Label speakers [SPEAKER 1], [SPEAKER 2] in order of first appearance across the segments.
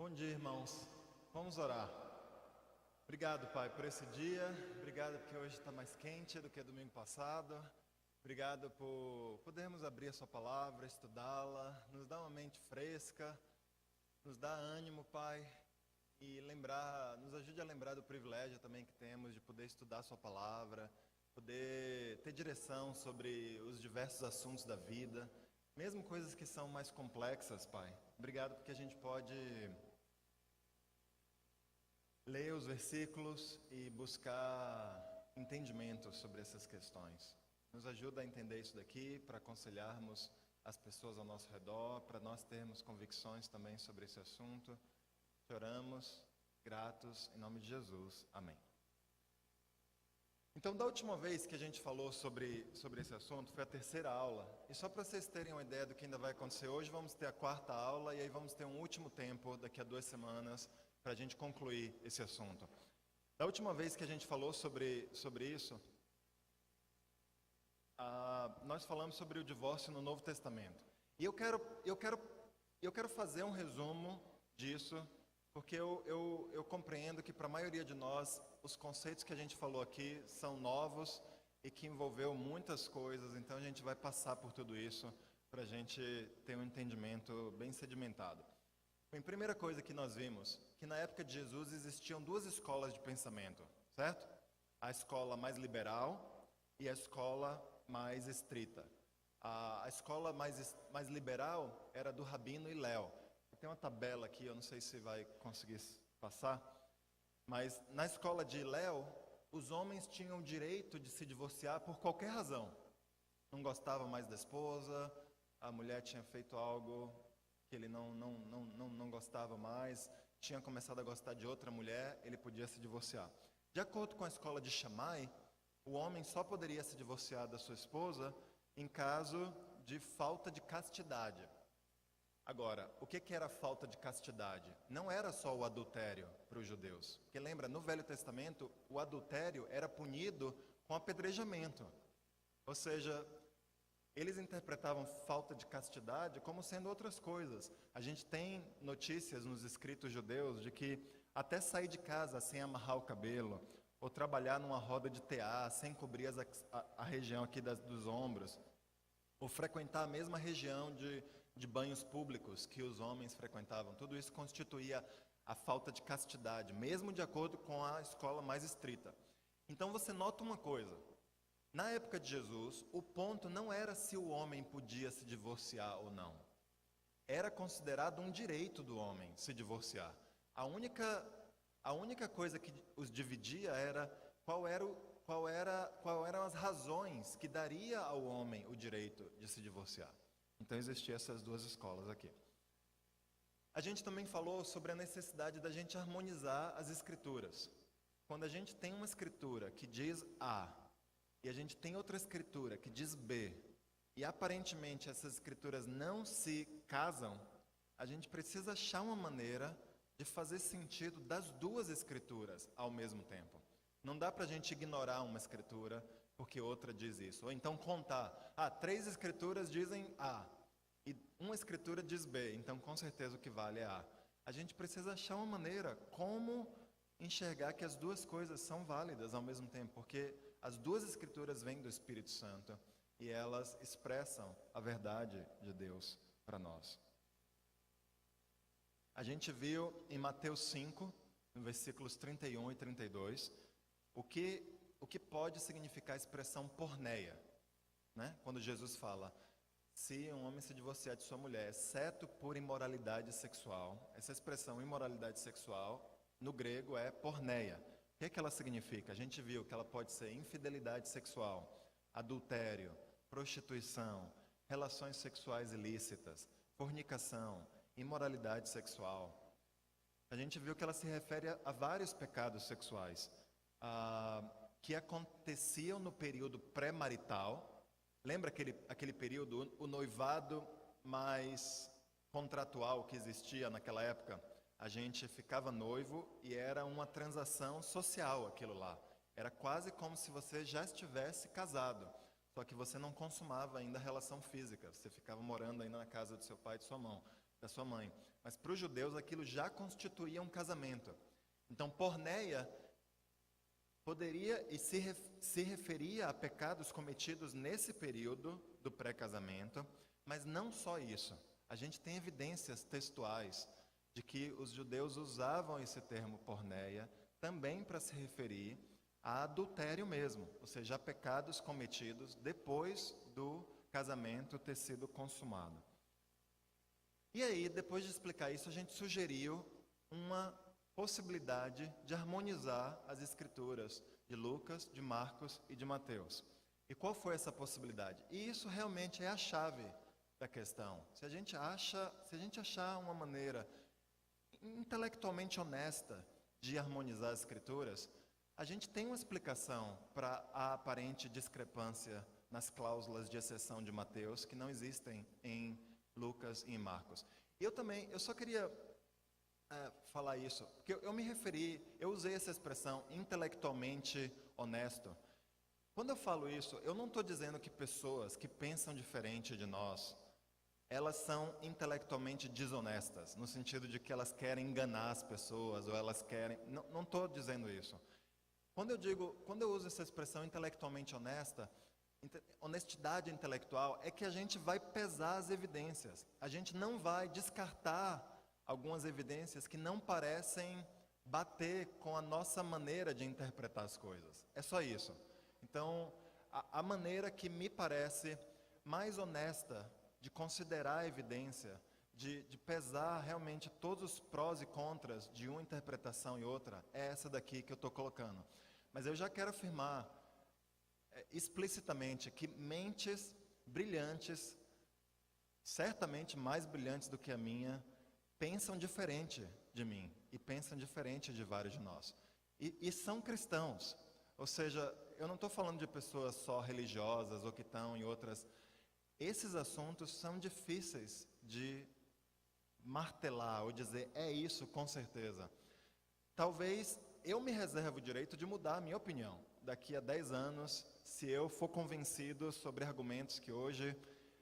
[SPEAKER 1] Bom dia, irmãos. Vamos orar. Obrigado, Pai, por esse dia. Obrigado porque hoje está mais quente do que domingo passado. Obrigado por podermos abrir a Sua palavra, estudá-la, nos dá uma mente fresca, nos dá ânimo, Pai, e nos ajude a lembrar do privilégio também que temos de poder estudar a Sua palavra, poder ter direção sobre os diversos assuntos da vida, mesmo coisas que são mais complexas, Pai. Obrigado porque a gente pode ler os versículos e buscar entendimento sobre essas questões. Nos ajuda a entender isso daqui, para aconselharmos as pessoas ao nosso redor, para nós termos convicções também sobre esse assunto. Te oramos, gratos, em nome de Jesus. Amém. Então, da última vez que a gente falou sobre esse assunto, foi a terceira aula. E só para vocês terem uma ideia do que ainda vai acontecer hoje, vamos ter a quarta aula e aí vamos ter um último tempo, daqui a 2 semanas, para a gente concluir esse assunto. Da última vez que a gente falou sobre isso, nós falamos sobre o divórcio no Novo Testamento. E eu quero fazer um resumo disso, porque eu compreendo que para a maioria de nós, os conceitos que a gente falou aqui são novos e que envolveu muitas coisas, então a gente vai passar por tudo isso para a gente ter um entendimento bem sedimentado. A primeira coisa que nós vimos, que na época de Jesus existiam 2 escolas de pensamento, certo? A escola mais liberal e a escola mais estrita. A escola mais liberal era do Rabino Hillel. Tem uma tabela aqui, eu não sei se vai conseguir passar, mas na escola de Hillel, os homens tinham o direito de se divorciar por qualquer razão. Não gostava mais da esposa, a mulher tinha feito algo que ele não gostava mais, tinha começado a gostar de outra mulher, ele podia se divorciar. De acordo com a escola de Shammai, o homem só poderia se divorciar da sua esposa em caso de falta de castidade. Agora, o que era falta de castidade? Não era só o adultério para os judeus. Porque lembra, no Velho Testamento, o adultério era punido com apedrejamento. Ou seja, eles interpretavam falta de castidade como sendo outras coisas. A gente tem notícias nos escritos judeus de que até sair de casa sem amarrar o cabelo, ou trabalhar numa roda de tear sem cobrir a região aqui dos ombros, ou frequentar a mesma região de banhos públicos que os homens frequentavam, tudo isso constituía a falta de castidade, mesmo de acordo com a escola mais estrita. Então você nota uma coisa, na época de Jesus, o ponto não era se o homem podia se divorciar ou não. Era considerado um direito do homem se divorciar. A única coisa que os dividia era qual eram as razões que daria ao homem o direito de se divorciar. Então existiam essas 2 escolas aqui. A gente também falou sobre a necessidade da gente harmonizar as escrituras. Quando a gente tem uma escritura que diz A e a gente tem outra escritura que diz B, e aparentemente essas escrituras não se casam, a gente precisa achar uma maneira de fazer sentido das 2 escrituras ao mesmo tempo. Não dá para a gente ignorar uma escritura porque outra diz isso. Ou então contar, 3 escrituras dizem A e uma escritura diz B, então com certeza o que vale é A. A gente precisa achar uma maneira como enxergar que as 2 coisas são válidas ao mesmo tempo, porque as 2 escrituras vêm do Espírito Santo e elas expressam a verdade de Deus para nós. A gente viu em Mateus 5, no versículos 31 e 32, o que pode significar a expressão porneia, né? Quando Jesus fala, se um homem se divorciar de sua mulher, exceto por imoralidade sexual, essa expressão imoralidade sexual, no grego é porneia. O que ela significa? A gente viu que ela pode ser infidelidade sexual, adultério, prostituição, relações sexuais ilícitas, fornicação, imoralidade sexual. A gente viu que ela se refere a vários pecados sexuais que aconteciam no período pré-marital. Lembra aquele período, o noivado mais contratual que existia naquela época? A gente ficava noivo e era uma transação social aquilo lá. Era quase como se você já estivesse casado, só que você não consumava ainda a relação física, você ficava morando ainda na casa do seu pai e de sua mãe. da sua mãe. Mas para os judeus aquilo já constituía um casamento. Então, porneia poderia e se referia a pecados cometidos nesse período do pré-casamento, mas não só isso. A gente tem evidências textuais de que os judeus usavam esse termo porneia também para se referir a adultério mesmo, ou seja, a pecados cometidos depois do casamento ter sido consumado. E aí, depois de explicar isso, a gente sugeriu uma possibilidade de harmonizar as escrituras de Lucas, de Marcos e de Mateus. E qual foi essa possibilidade? E isso realmente é a chave da questão. Se a gente achar uma maneira intelectualmente honesta de harmonizar as escrituras, a gente tem uma explicação para a aparente discrepância nas cláusulas de exceção de Mateus, que não existem em Lucas e em Marcos. E eu só queria falar isso, porque eu usei essa expressão intelectualmente honesto. Quando eu falo isso, eu não estou dizendo que pessoas que pensam diferente de nós, elas são intelectualmente desonestas, no sentido de que elas querem enganar as pessoas, ou elas querem... Não estou dizendo isso. Quando eu uso essa expressão intelectualmente honesta, honestidade intelectual, é que a gente vai pesar as evidências. A gente não vai descartar algumas evidências que não parecem bater com a nossa maneira de interpretar as coisas. É só isso. Então, a maneira que me parece mais honesta de considerar a evidência, de pesar realmente todos os prós e contras de uma interpretação e outra, é essa daqui que eu estou colocando. Mas eu já quero afirmar explicitamente que mentes brilhantes, certamente mais brilhantes do que a minha, pensam diferente de mim e pensam diferente de vários de nós. E são cristãos. Ou seja, eu não estou falando de pessoas só religiosas ou que estão em outras... Esses assuntos são difíceis de martelar ou dizer, é isso com certeza. Talvez eu me reserve o direito de mudar a minha opinião. Daqui a 10 anos, se eu for convencido sobre argumentos que hoje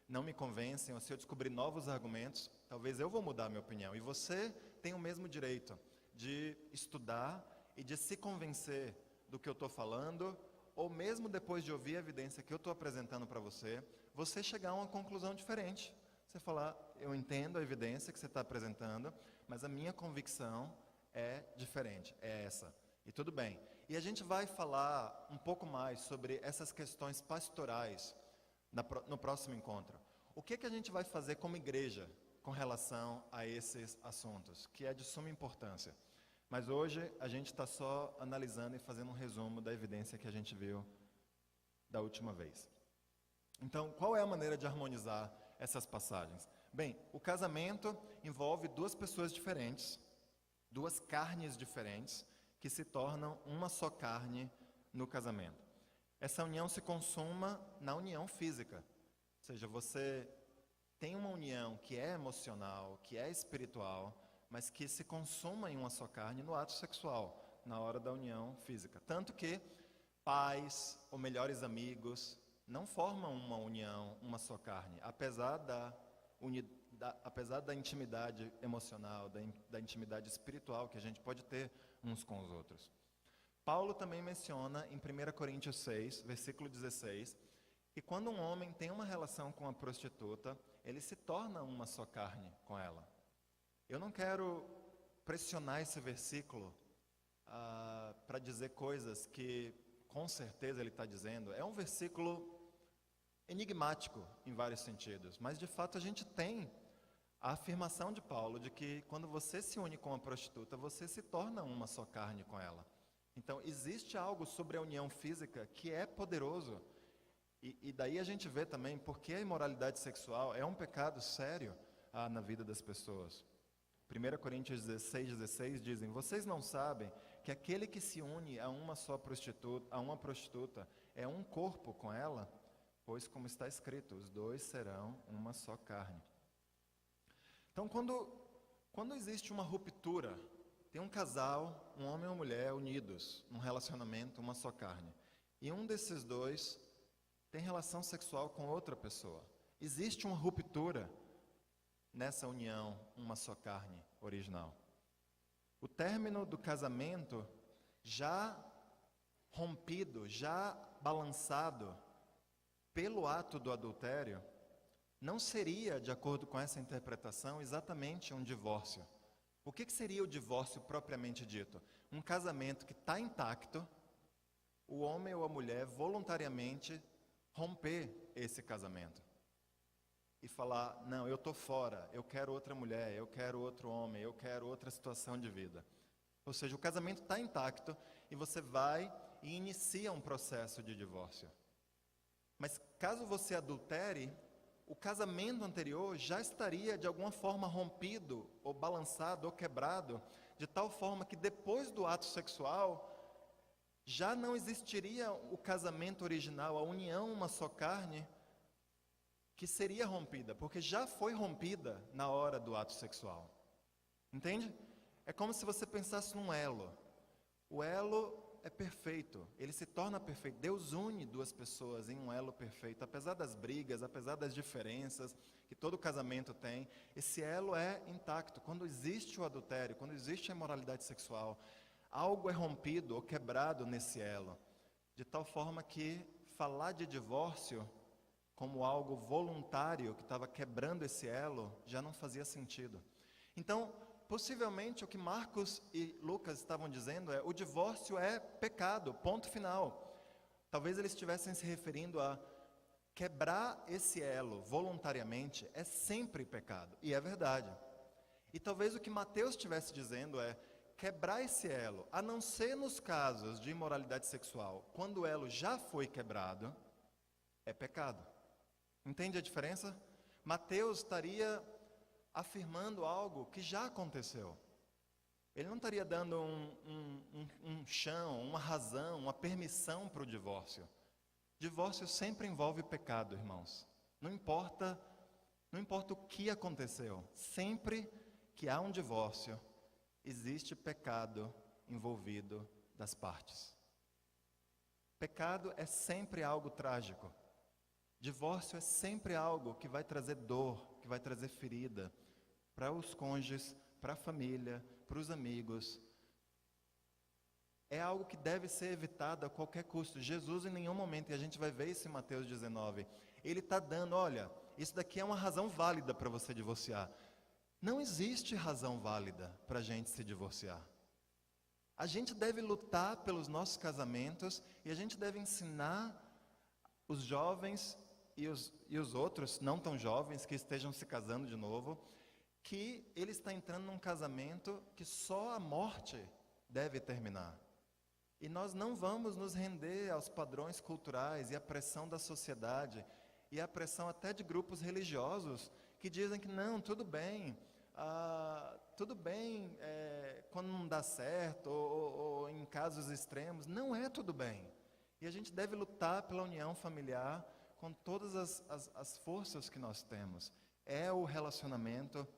[SPEAKER 1] não me convencem, ou se eu descobrir novos argumentos, talvez eu vou mudar a minha opinião. E você tem o mesmo direito de estudar e de se convencer do que eu estou falando, ou mesmo depois de ouvir a evidência que eu estou apresentando para você, você chegar a uma conclusão diferente. Você falar, eu entendo a evidência que você está apresentando, mas a minha convicção é diferente, é essa. E tudo bem. E a gente vai falar um pouco mais sobre essas questões pastorais no próximo encontro. O que a gente vai fazer como igreja com relação a esses assuntos, que é de suma importância. Mas hoje a gente está só analisando e fazendo um resumo da evidência que a gente viu da última vez. Então, qual é a maneira de harmonizar essas passagens? Bem, o casamento envolve duas pessoas diferentes, duas carnes diferentes, que se tornam uma só carne no casamento. Essa união se consuma na união física. Ou seja, você tem uma união que é emocional, que é espiritual, mas que se consuma em uma só carne no ato sexual, na hora da união física. Tanto que pais ou melhores amigos não formam uma união, uma só carne, apesar da intimidade emocional, da intimidade espiritual que a gente pode ter uns com os outros. Paulo também menciona em 1 Coríntios 6, versículo 16, que quando um homem tem uma relação com uma prostituta, ele se torna uma só carne com ela. Eu não quero pressionar esse versículo para dizer coisas que com certeza ele está dizendo. É um versículo enigmático em vários sentidos, mas de fato a gente tem a afirmação de Paulo de que quando você se une com uma prostituta, você se torna uma só carne com ela. Então existe algo sobre a união física que é poderoso. E daí a gente vê também porque a imoralidade sexual é um pecado sério na vida das pessoas. 1 Coríntios 16 dizem, vocês não sabem que aquele que se une a uma prostituta é um corpo com ela? Pois como está escrito, os dois serão uma só carne. Então quando existe uma ruptura, tem um casal, um homem e uma mulher unidos, num relacionamento, uma só carne, e um desses dois tem relação sexual com outra pessoa, existe uma ruptura, nessa união uma só carne original. O término do casamento já rompido, já balançado pelo ato do adultério, não seria, de acordo com essa interpretação, exatamente um divórcio. O que seria o divórcio propriamente dito? Um casamento que está intacto, o homem ou a mulher voluntariamente romper esse casamento e falar, não, eu estou fora, eu quero outra mulher, eu quero outro homem, eu quero outra situação de vida. Ou seja, o casamento está intacto e você vai e inicia um processo de divórcio. Mas caso você adultere, o casamento anterior já estaria de alguma forma rompido, ou balançado, ou quebrado, de tal forma que depois do ato sexual, já não existiria o casamento original, a união uma só carne, que seria rompida, porque já foi rompida na hora do ato sexual. Entende? É como se você pensasse num elo. O elo é perfeito, ele se torna perfeito. Deus une duas pessoas em um elo perfeito, apesar das brigas, apesar das diferenças que todo casamento tem, esse elo é intacto. Quando existe o adultério, quando existe a imoralidade sexual, algo é rompido ou quebrado nesse elo, de tal forma que falar de divórcio como algo voluntário que estava quebrando esse elo já não fazia sentido. Então, possivelmente o que Marcos e Lucas estavam dizendo é: o divórcio é pecado, ponto final. Talvez eles estivessem se referindo a quebrar esse elo voluntariamente é sempre pecado, e é verdade. E talvez o que Mateus estivesse dizendo é: quebrar esse elo, a não ser nos casos de imoralidade sexual, quando o elo já foi quebrado, é pecado. Entende a diferença? Mateus estaria afirmando algo que já aconteceu. Ele não estaria dando um chão, uma razão, uma permissão para o divórcio. Divórcio sempre envolve pecado, irmãos. Não importa o que aconteceu. Sempre que há um divórcio, existe pecado envolvido das partes. Pecado é sempre algo trágico. Divórcio é sempre algo que vai trazer dor, que vai trazer ferida para os cônjuges, para a família, para os amigos. É algo que deve ser evitado a qualquer custo. Jesus em nenhum momento, e a gente vai ver isso em Mateus 19, ele está dando, olha, isso daqui é uma razão válida para você divorciar. Não existe razão válida para a gente se divorciar. A gente deve lutar pelos nossos casamentos e a gente deve ensinar os jovens e os outros não tão jovens que estejam se casando de novo, que ele está entrando num casamento que só a morte deve terminar. E nós não vamos nos render aos padrões culturais e à pressão da sociedade e à pressão até de grupos religiosos que dizem que não, tudo bem, quando não dá certo ou em casos extremos. Não é tudo bem. E a gente deve lutar pela união familiar com todas as forças que nós temos. É o relacionamento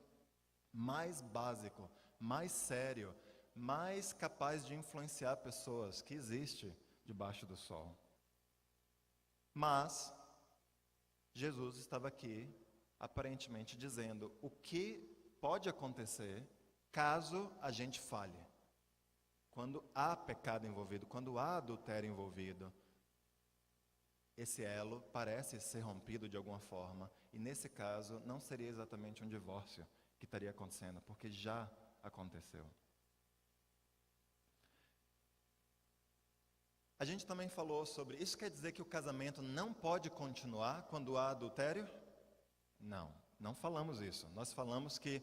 [SPEAKER 1] mais básico, mais sério, mais capaz de influenciar pessoas que existe debaixo do sol. Mas Jesus estava aqui, aparentemente dizendo o que pode acontecer caso a gente falhe. Quando há pecado envolvido, quando há adultério envolvido, esse elo parece ser rompido de alguma forma, e nesse caso não seria exatamente um divórcio que estaria acontecendo, porque já aconteceu. A gente também falou sobre, isso quer dizer que o casamento não pode continuar quando há adultério? Não falamos isso. Nós falamos que,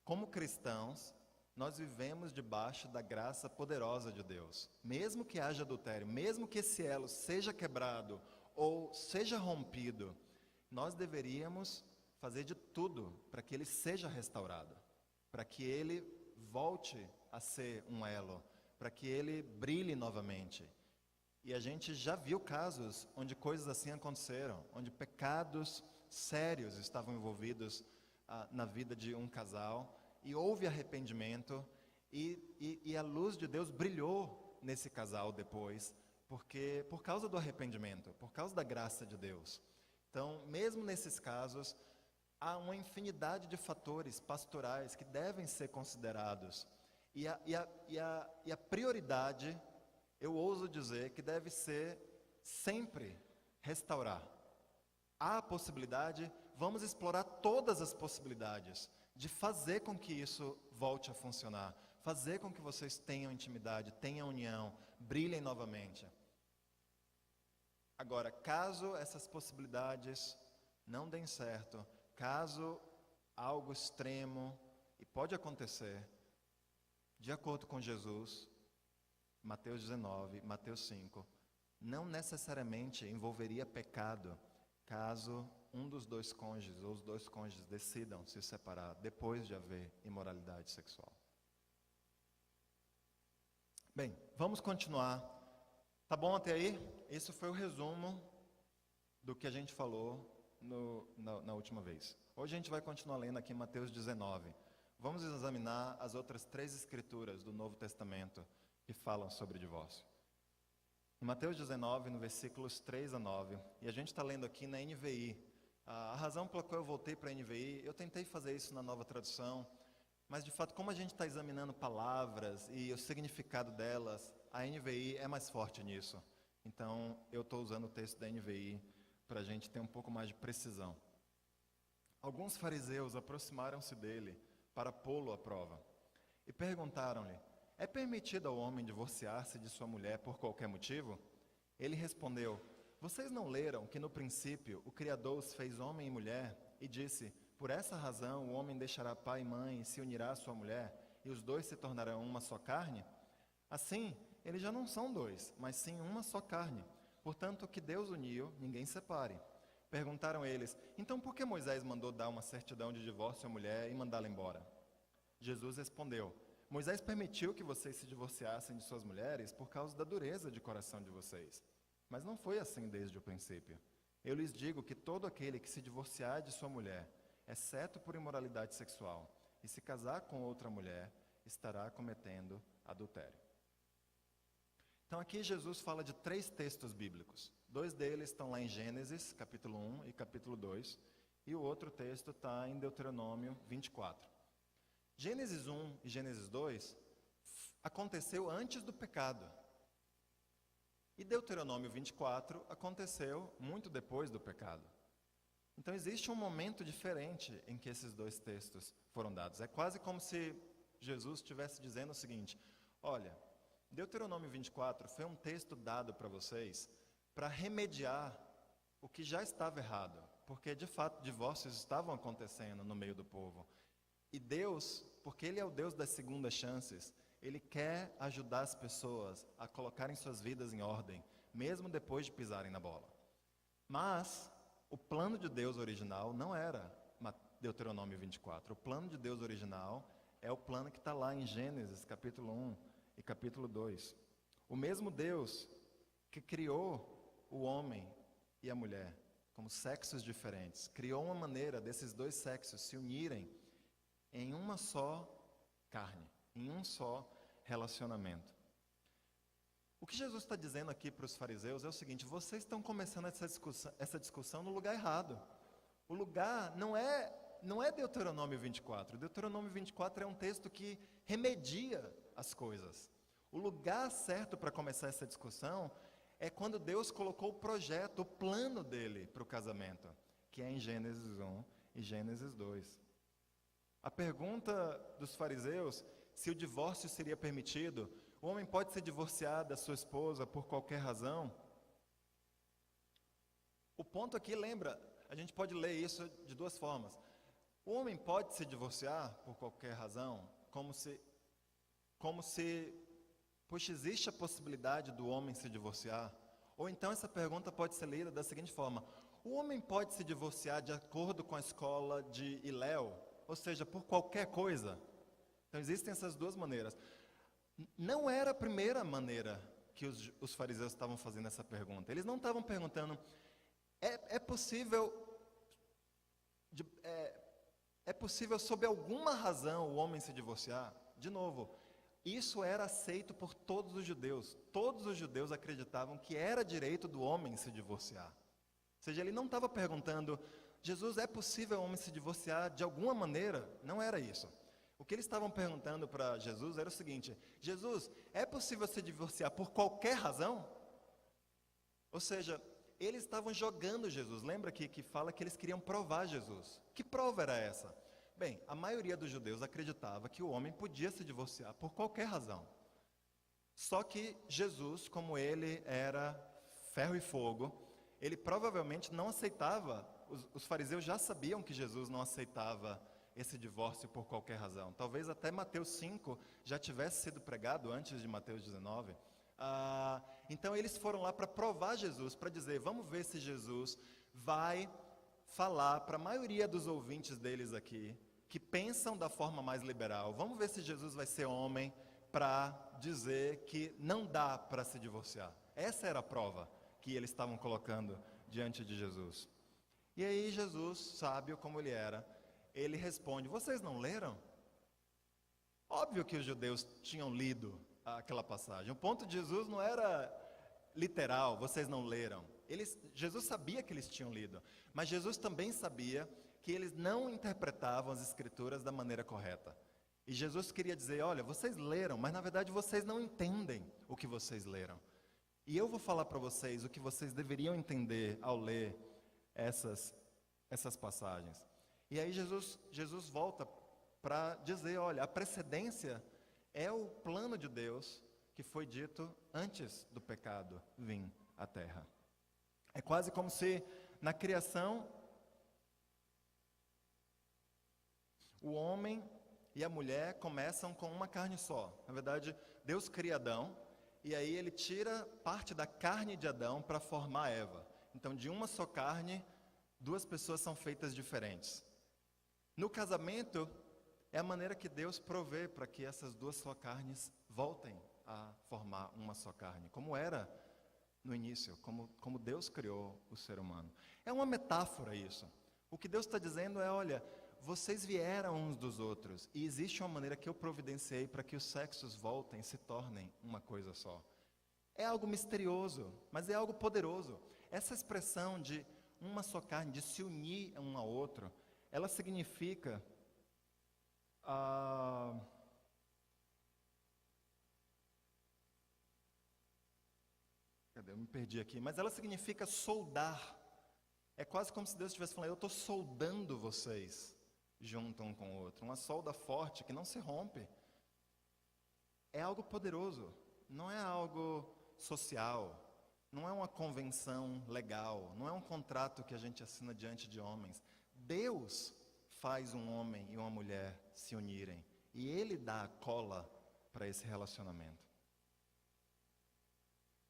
[SPEAKER 1] como cristãos, nós vivemos debaixo da graça poderosa de Deus. Mesmo que haja adultério, mesmo que esse elo seja quebrado ou seja rompido, nós deveríamos fazer de tudo para que ele seja restaurado, para que ele volte a ser um elo, para que ele brilhe novamente. E a gente já viu casos onde coisas assim aconteceram, onde pecados sérios estavam envolvidos na vida de um casal, e houve arrependimento, e a luz de Deus brilhou nesse casal depois, porque por causa do arrependimento, por causa da graça de Deus. Então, mesmo nesses casos, há uma infinidade de fatores pastorais que devem ser considerados. E a prioridade, eu ouso dizer, que deve ser sempre restaurar. Há a possibilidade, vamos explorar todas as possibilidades de fazer com que isso volte a funcionar, fazer com que vocês tenham intimidade, tenham união, brilhem novamente. Agora, caso essas possibilidades não deem certo, caso algo extremo, e pode acontecer, de acordo com Jesus, Mateus 19, Mateus 5, não necessariamente envolveria pecado, caso um dos dois cônjuges ou os dois cônjuges decidam se separar depois de haver imoralidade sexual. Bem, vamos continuar. Tá bom até aí? Esse foi o resumo do que a gente falou na última vez. Hoje a gente vai continuar lendo aqui Mateus 19. Vamos examinar as outras 3 escrituras do Novo Testamento que falam sobre divórcio. Em Mateus 19, no versículos 3 a 9, e a gente está lendo aqui na NVI. A razão pela qual eu voltei para a NVI, eu tentei fazer isso na nova tradução, mas de fato, como a gente está examinando palavras e o significado delas, a NVI é mais forte nisso. Então, eu estou usando o texto da NVI para a gente ter um pouco mais de precisão. Alguns fariseus aproximaram-se dele para pô-lo à prova e perguntaram-lhe: é permitido ao homem divorciar-se de sua mulher por qualquer motivo? Ele respondeu: vocês não leram que no princípio o Criador os fez homem e mulher e disse: por essa razão o homem deixará pai e mãe e se unirá à sua mulher e os dois se tornarão uma só carne? Assim, eles já não são dois, mas sim uma só carne. Portanto, o que Deus uniu, ninguém separe. Perguntaram eles: então por que Moisés mandou dar uma certidão de divórcio à mulher e mandá-la embora? Jesus respondeu: Moisés permitiu que vocês se divorciassem de suas mulheres por causa da dureza de coração de vocês. Mas não foi assim desde o princípio. Eu lhes digo que todo aquele que se divorciar de sua mulher, exceto por imoralidade sexual, e se casar com outra mulher, estará cometendo adultério. Então aqui Jesus fala de 3 textos bíblicos. 2 deles estão lá em Gênesis, capítulo 1 e capítulo 2, e o outro texto está em Deuteronômio 24. Gênesis 1 e Gênesis 2 aconteceu antes do pecado. E Deuteronômio 24 aconteceu muito depois do pecado. Então existe um momento diferente em que esses 2 textos foram dados. É quase como se Jesus estivesse dizendo o seguinte: olha, Deuteronômio 24 foi um texto dado para vocês para remediar o que já estava errado, porque de fato divórcios estavam acontecendo no meio do povo. E Deus, porque Ele é o Deus das segundas chances, Ele quer ajudar as pessoas a colocarem suas vidas em ordem, mesmo depois de pisarem na bola. Mas o plano de Deus original não era Deuteronômio 24. O plano de Deus original é o plano que está lá em Gênesis, capítulo 1 e capítulo 2. O mesmo Deus que criou o homem e a mulher como sexos diferentes, criou uma maneira desses 2 sexos se unirem em uma só carne, em um só relacionamento. O que Jesus está dizendo aqui para os fariseus é o seguinte: vocês estão começando essa discussão no lugar errado. O lugar não é Deuteronômio 24. Deuteronômio 24 é um texto que remedia as coisas. O lugar certo para começar essa discussão é quando Deus colocou o projeto, o plano dele para o casamento, que é em Gênesis 1 e Gênesis 2. A pergunta dos fariseus, se o divórcio seria permitido, o homem pode se divorciar da sua esposa por qualquer razão? O ponto aqui, lembra, a gente pode ler isso de 2 formas. O homem pode se divorciar por qualquer razão, como se, pois existe a possibilidade do homem se divorciar. Ou então essa pergunta pode ser lida da seguinte forma: o homem pode se divorciar de acordo com a escola de Hillel, ou seja, por qualquer coisa? Então existem essas 2 maneiras. Não era a primeira maneira que os fariseus estavam fazendo essa pergunta. Eles não estavam perguntando: é possível sob alguma razão o homem se divorciar? De novo, isso era aceito por todos os judeus. Todos os judeus acreditavam que era direito do homem se divorciar. Ou seja, ele não estava perguntando: Jesus, é possível o homem se divorciar de alguma maneira? Não era isso. O que eles estavam perguntando para Jesus era o seguinte: Jesus, é possível se divorciar por qualquer razão? Ou seja, eles estavam jogando Jesus. Lembra que fala que eles queriam provar Jesus. Que prova era essa? Bem, a maioria dos judeus acreditava que o homem podia se divorciar por qualquer razão. Só que Jesus, como ele era ferro e fogo, ele provavelmente não aceitava, os fariseus já sabiam que Jesus não aceitava esse divórcio por qualquer razão. Talvez até Mateus 5 já tivesse sido pregado antes de Mateus 19. Então eles foram lá para provar Jesus, para dizer, vamos ver se Jesus vai falar para a maioria dos ouvintes deles aqui, que pensam da forma mais liberal, vamos ver se Jesus vai ser homem para dizer que não dá para se divorciar. Essa era a prova que eles estavam colocando diante de Jesus. E aí Jesus, sábio como ele era, ele responde, vocês não leram? Óbvio que os judeus tinham lido aquela passagem. O ponto de Jesus não era literal, vocês não leram. Jesus sabia que eles tinham lido, mas Jesus também sabia que eles não interpretavam as escrituras da maneira correta. E Jesus queria dizer, olha, vocês leram, mas na verdade vocês não entendem o que vocês leram. E eu vou falar para vocês o que vocês deveriam entender ao ler essas passagens. E aí Jesus volta para dizer, olha, a precedência é o plano de Deus que foi dito antes do pecado vir à terra. É quase como se na criação o homem e a mulher começam com uma carne só. Na verdade, Deus cria Adão e aí ele tira parte da carne de Adão para formar Eva. Então, de uma só carne, duas pessoas são feitas diferentes. No casamento, é a maneira que Deus provê para que essas duas só carnes voltem a formar uma só carne, como era no início, como Deus criou o ser humano. É uma metáfora isso. O que Deus está dizendo é, olha, vocês vieram uns dos outros, e existe uma maneira que eu providenciei para que os sexos voltem e se tornem uma coisa só. É algo misterioso, mas é algo poderoso. Essa expressão de uma só carne, de se unir um ao outro, ela significa cadê? Eu me perdi aqui, mas ela significa soldar. É quase como se Deus estivesse falando, eu estou soldando vocês junto um com o outro, uma solda forte que não se rompe. É algo poderoso, não é algo social, não é uma convenção legal, não é um contrato que a gente assina diante de homens. Deus faz um homem e uma mulher se unirem, e Ele dá a cola para esse relacionamento.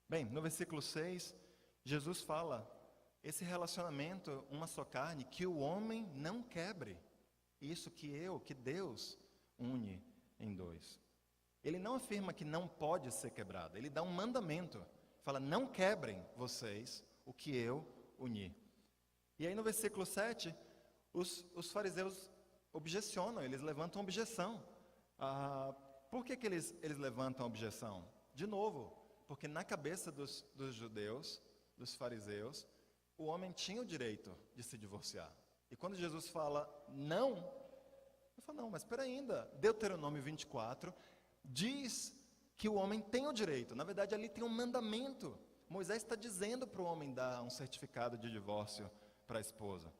[SPEAKER 1] Bem, no versículo 6, Jesus fala, esse relacionamento, uma só carne, que o homem não quebre. Isso que Deus une em dois. Ele não afirma que não pode ser quebrado, ele dá um mandamento. Fala, não quebrem vocês o que eu uni. E aí no versículo 7, os fariseus objecionam, eles levantam objeção. Por que eles levantam objeção? De novo, porque na cabeça dos judeus, dos fariseus, o homem tinha o direito de se divorciar. E quando Jesus fala não, eu falo, não, mas espera ainda, Deuteronômio 24 diz que o homem tem o direito. Na verdade, ali tem um mandamento. Moisés está dizendo para o homem dar um certificado de divórcio para a esposa.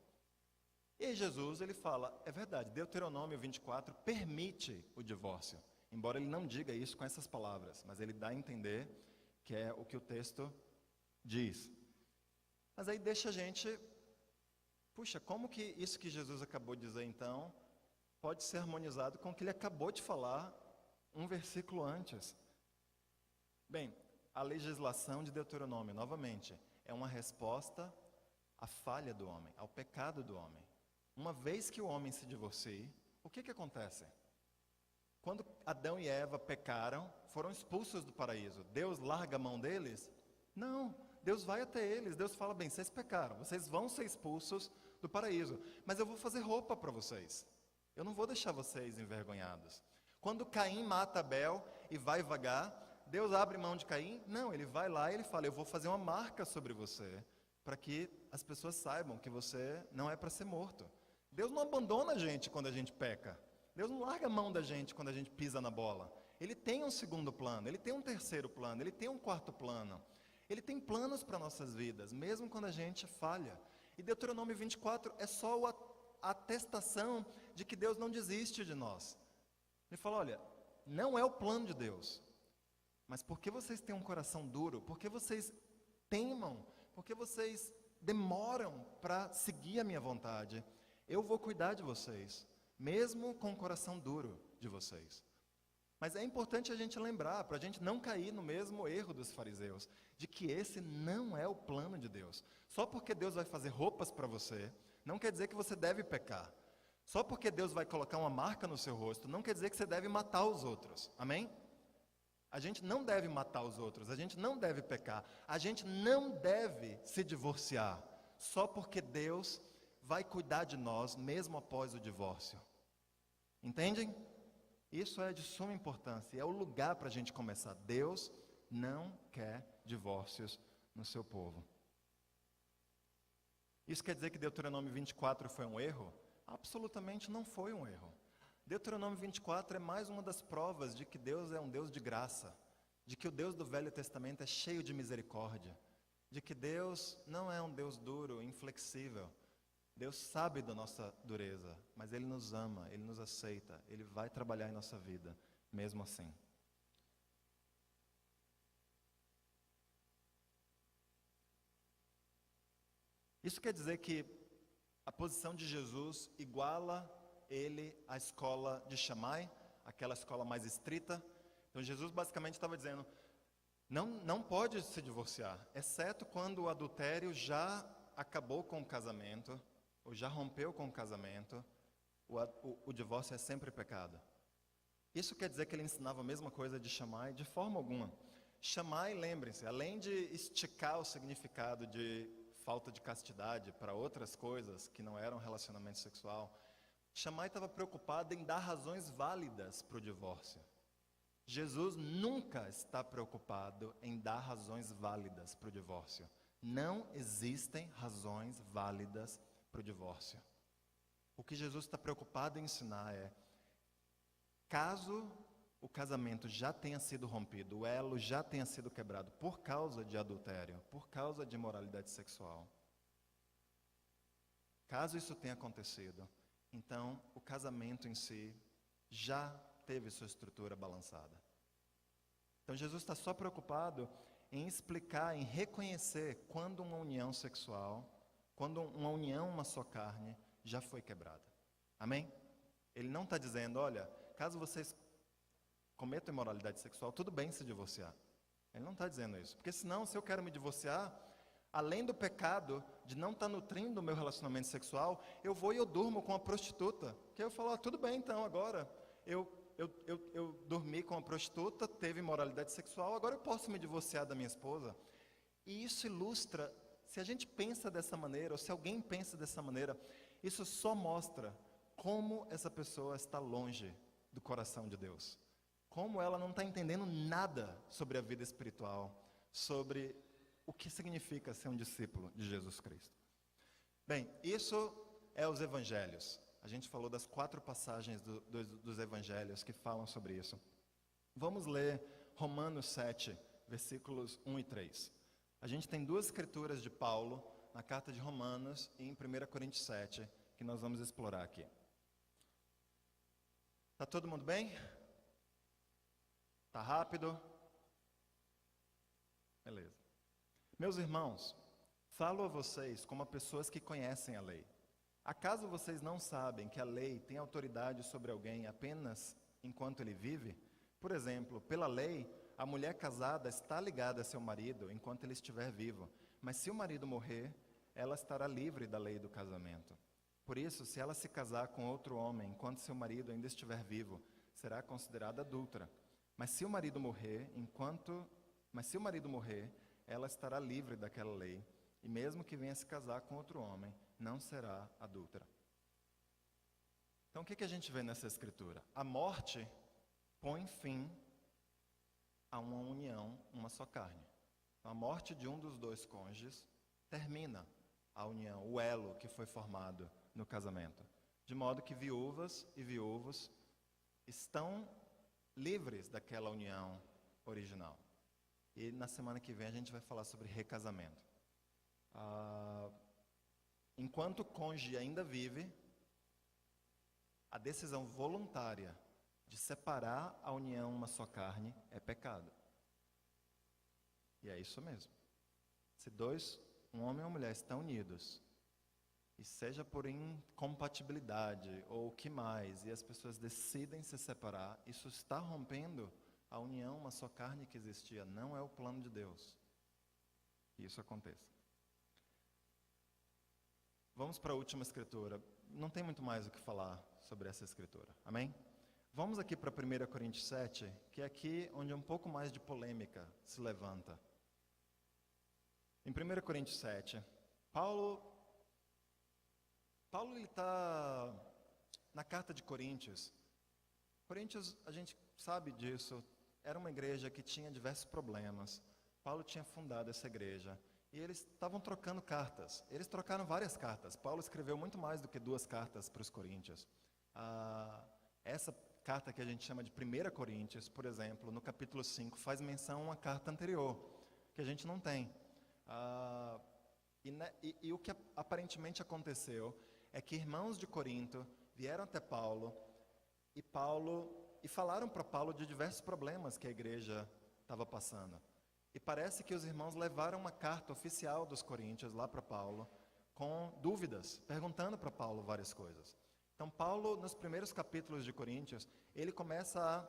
[SPEAKER 1] E aí Jesus, ele fala, é verdade, Deuteronômio 24 permite o divórcio. Embora ele não diga isso com essas palavras, mas ele dá a entender que é o que o texto diz. Mas aí deixa a gente, puxa, como que isso que Jesus acabou de dizer então, pode ser harmonizado com o que ele acabou de falar um versículo antes? Bem, a legislação de Deuteronômio, novamente, é uma resposta à falha do homem, ao pecado do homem. Uma vez que o homem se divorcie, o que acontece? Quando Adão e Eva pecaram, foram expulsos do paraíso. Deus larga a mão deles? Não, Deus vai até eles. Deus fala, bem, vocês pecaram, vocês vão ser expulsos do paraíso. Mas eu vou fazer roupa para vocês. Eu não vou deixar vocês envergonhados. Quando Caim mata Abel e vai vagar, Deus abre mão de Caim? Não, ele vai lá e ele fala, eu vou fazer uma marca sobre você, para que as pessoas saibam que você não é para ser morto. Deus não abandona a gente quando a gente peca. Deus não larga a mão da gente quando a gente pisa na bola. Ele tem um segundo plano, Ele tem um terceiro plano, Ele tem um quarto plano. Ele tem planos para nossas vidas, mesmo quando a gente falha. E Deuteronômio 24 é só a atestação de que Deus não desiste de nós. Ele fala, olha, não é o plano de Deus, mas porque vocês têm um coração duro, porque vocês teimam, porque vocês demoram para seguir a minha vontade, eu vou cuidar de vocês, mesmo com o coração duro de vocês. Mas é importante a gente lembrar, para a gente não cair no mesmo erro dos fariseus, de que esse não é o plano de Deus. Só porque Deus vai fazer roupas para você, não quer dizer que você deve pecar. Só porque Deus vai colocar uma marca no seu rosto, não quer dizer que você deve matar os outros. Amém? A gente não deve matar os outros, a gente não deve pecar, a gente não deve se divorciar, só porque Deus vai cuidar de nós mesmo após o divórcio. Entendem? Isso é de suma importância, é o lugar para a gente começar. Deus não quer divórcios no seu povo. Isso quer dizer que Deuteronômio 24 foi um erro? Absolutamente não foi um erro. Deuteronômio 24 é mais uma das provas de que Deus é um Deus de graça, de que o Deus do Velho Testamento é cheio de misericórdia, de que Deus não é um Deus duro, inflexível. Deus sabe da nossa dureza, mas Ele nos ama, Ele nos aceita, Ele vai trabalhar em nossa vida, mesmo assim. Isso quer dizer que a posição de Jesus iguala Ele à escola de Shammai, aquela escola mais estrita. Então Jesus basicamente estava dizendo, não pode se divorciar, exceto quando o adultério já acabou com o casamento, ou já rompeu com o casamento, o divórcio é sempre pecado. Isso quer dizer que ele ensinava a mesma coisa de Shammai? De forma alguma. Shammai, lembrem-se, além de esticar o significado de falta de castidade para outras coisas que não eram relacionamento sexual, Shammai estava preocupado em dar razões válidas para o divórcio. Jesus nunca está preocupado em dar razões válidas para o divórcio. Não existem razões válidas para o divórcio. O que Jesus está preocupado em ensinar é, caso o casamento já tenha sido rompido, o elo já tenha sido quebrado por causa de adultério, por causa de imoralidade sexual, caso isso tenha acontecido, então o casamento em si já teve sua estrutura balançada. Então Jesus está só preocupado em explicar, em reconhecer quando uma união sexual, quando uma união, uma só carne, já foi quebrada. Amém? Ele não está dizendo, olha, caso vocês cometam imoralidade sexual, tudo bem se divorciar. Ele não está dizendo isso. Porque senão, se eu quero me divorciar, além do pecado de não estar nutrindo o meu relacionamento sexual, eu vou e eu durmo com uma prostituta. Que eu falo, tudo bem então, agora eu dormi com uma prostituta, teve imoralidade sexual, agora eu posso me divorciar da minha esposa. E isso ilustra, se a gente pensa dessa maneira, ou se alguém pensa dessa maneira, isso só mostra como essa pessoa está longe do coração de Deus. Como ela não está entendendo nada sobre a vida espiritual, sobre o que significa ser um discípulo de Jesus Cristo. Bem, isso é os evangelhos. A gente falou das 4 passagens dos evangelhos que falam sobre isso. Vamos ler Romanos 7, versículos 1 e 3. A gente tem 2 escrituras de Paulo na carta de Romanos e em 1 Coríntios 7, que nós vamos explorar aqui. Tá todo mundo bem? Tá rápido? Beleza. Meus irmãos, falo a vocês como a pessoas que conhecem a lei. Acaso vocês não sabem que a lei tem autoridade sobre alguém apenas enquanto ele vive? Por exemplo, pela lei, a mulher casada está ligada a seu marido enquanto ele estiver vivo. Mas se o marido morrer, ela estará livre da lei do casamento. Por isso, se ela se casar com outro homem enquanto seu marido ainda estiver vivo, será considerada adúltera. Mas se o marido morrer, ela estará livre daquela lei, e mesmo que venha se casar com outro homem, não será adúltera. Então o que a gente vê nessa escritura? A morte põe fim a uma união, uma só carne. A morte de um dos 2 cônjuges termina a união, o elo que foi formado no casamento. De modo que viúvas e viúvos estão livres daquela união original. E na semana que vem a gente vai falar sobre recasamento. Enquanto o cônjuge ainda vive, a decisão voluntária de separar a união uma só carne é pecado. E é isso mesmo. Se um homem e uma mulher estão unidos, e seja por incompatibilidade ou o que mais, e as pessoas decidem se separar, isso está rompendo a união, uma só carne que existia. Não é o plano de Deus que isso aconteça. Vamos para a última escritura. Não tem muito mais o que falar sobre essa escritura. Amém? Vamos aqui para 1 Coríntios 7, que é aqui onde um pouco mais de polêmica se levanta. Em 1 Coríntios 7, Paulo ele está na carta de Coríntios. Coríntios, a gente sabe disso, era uma igreja que tinha diversos problemas. Paulo tinha fundado essa igreja e eles estavam trocando cartas. Eles trocaram várias cartas. Paulo escreveu muito mais do que 2 cartas para os coríntios. Essa carta que a gente chama de 1 Coríntios, por exemplo, no capítulo 5, faz menção a uma carta anterior, que a gente não tem. E o que aparentemente aconteceu é que irmãos de Corinto vieram até Paulo e falaram para Paulo de diversos problemas que a igreja estava passando. E parece que os irmãos levaram uma carta oficial dos coríntios lá para Paulo, com dúvidas, perguntando para Paulo várias coisas. Então Paulo, nos primeiros capítulos de Coríntios, ele começa a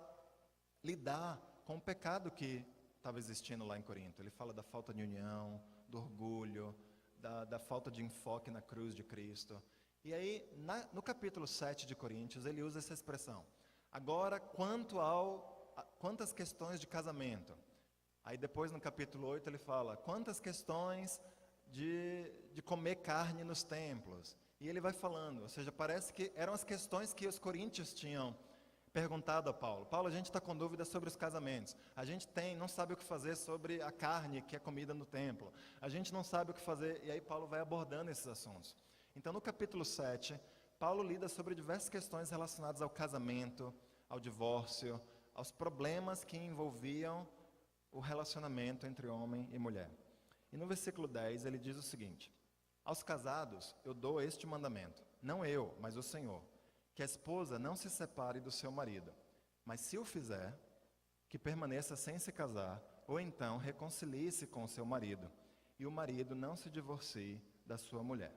[SPEAKER 1] lidar com o pecado que estava existindo lá em Corinto. Ele fala da falta de união, do orgulho, da falta de enfoque na cruz de Cristo. E aí, no capítulo 7 de Coríntios, ele usa essa expressão. Agora, quantas questões de casamento? Aí depois, no capítulo 8, ele fala, quantas questões de comer carne nos templos? E ele vai falando, ou seja, parece que eram as questões que os coríntios tinham perguntado a Paulo. Paulo, a gente está com dúvidas sobre os casamentos. A gente não sabe o que fazer sobre a carne que é comida no templo. A gente não sabe o que fazer. E aí Paulo vai abordando esses assuntos. Então, no capítulo 7, Paulo lida sobre diversas questões relacionadas ao casamento, ao divórcio, aos problemas que envolviam o relacionamento entre homem e mulher. E no versículo 10, ele diz o seguinte, aos casados eu dou este mandamento, não eu, mas o Senhor, que a esposa não se separe do seu marido, mas se o fizer, que permaneça sem se casar, ou então reconcilie-se com o seu marido, e o marido não se divorcie da sua mulher.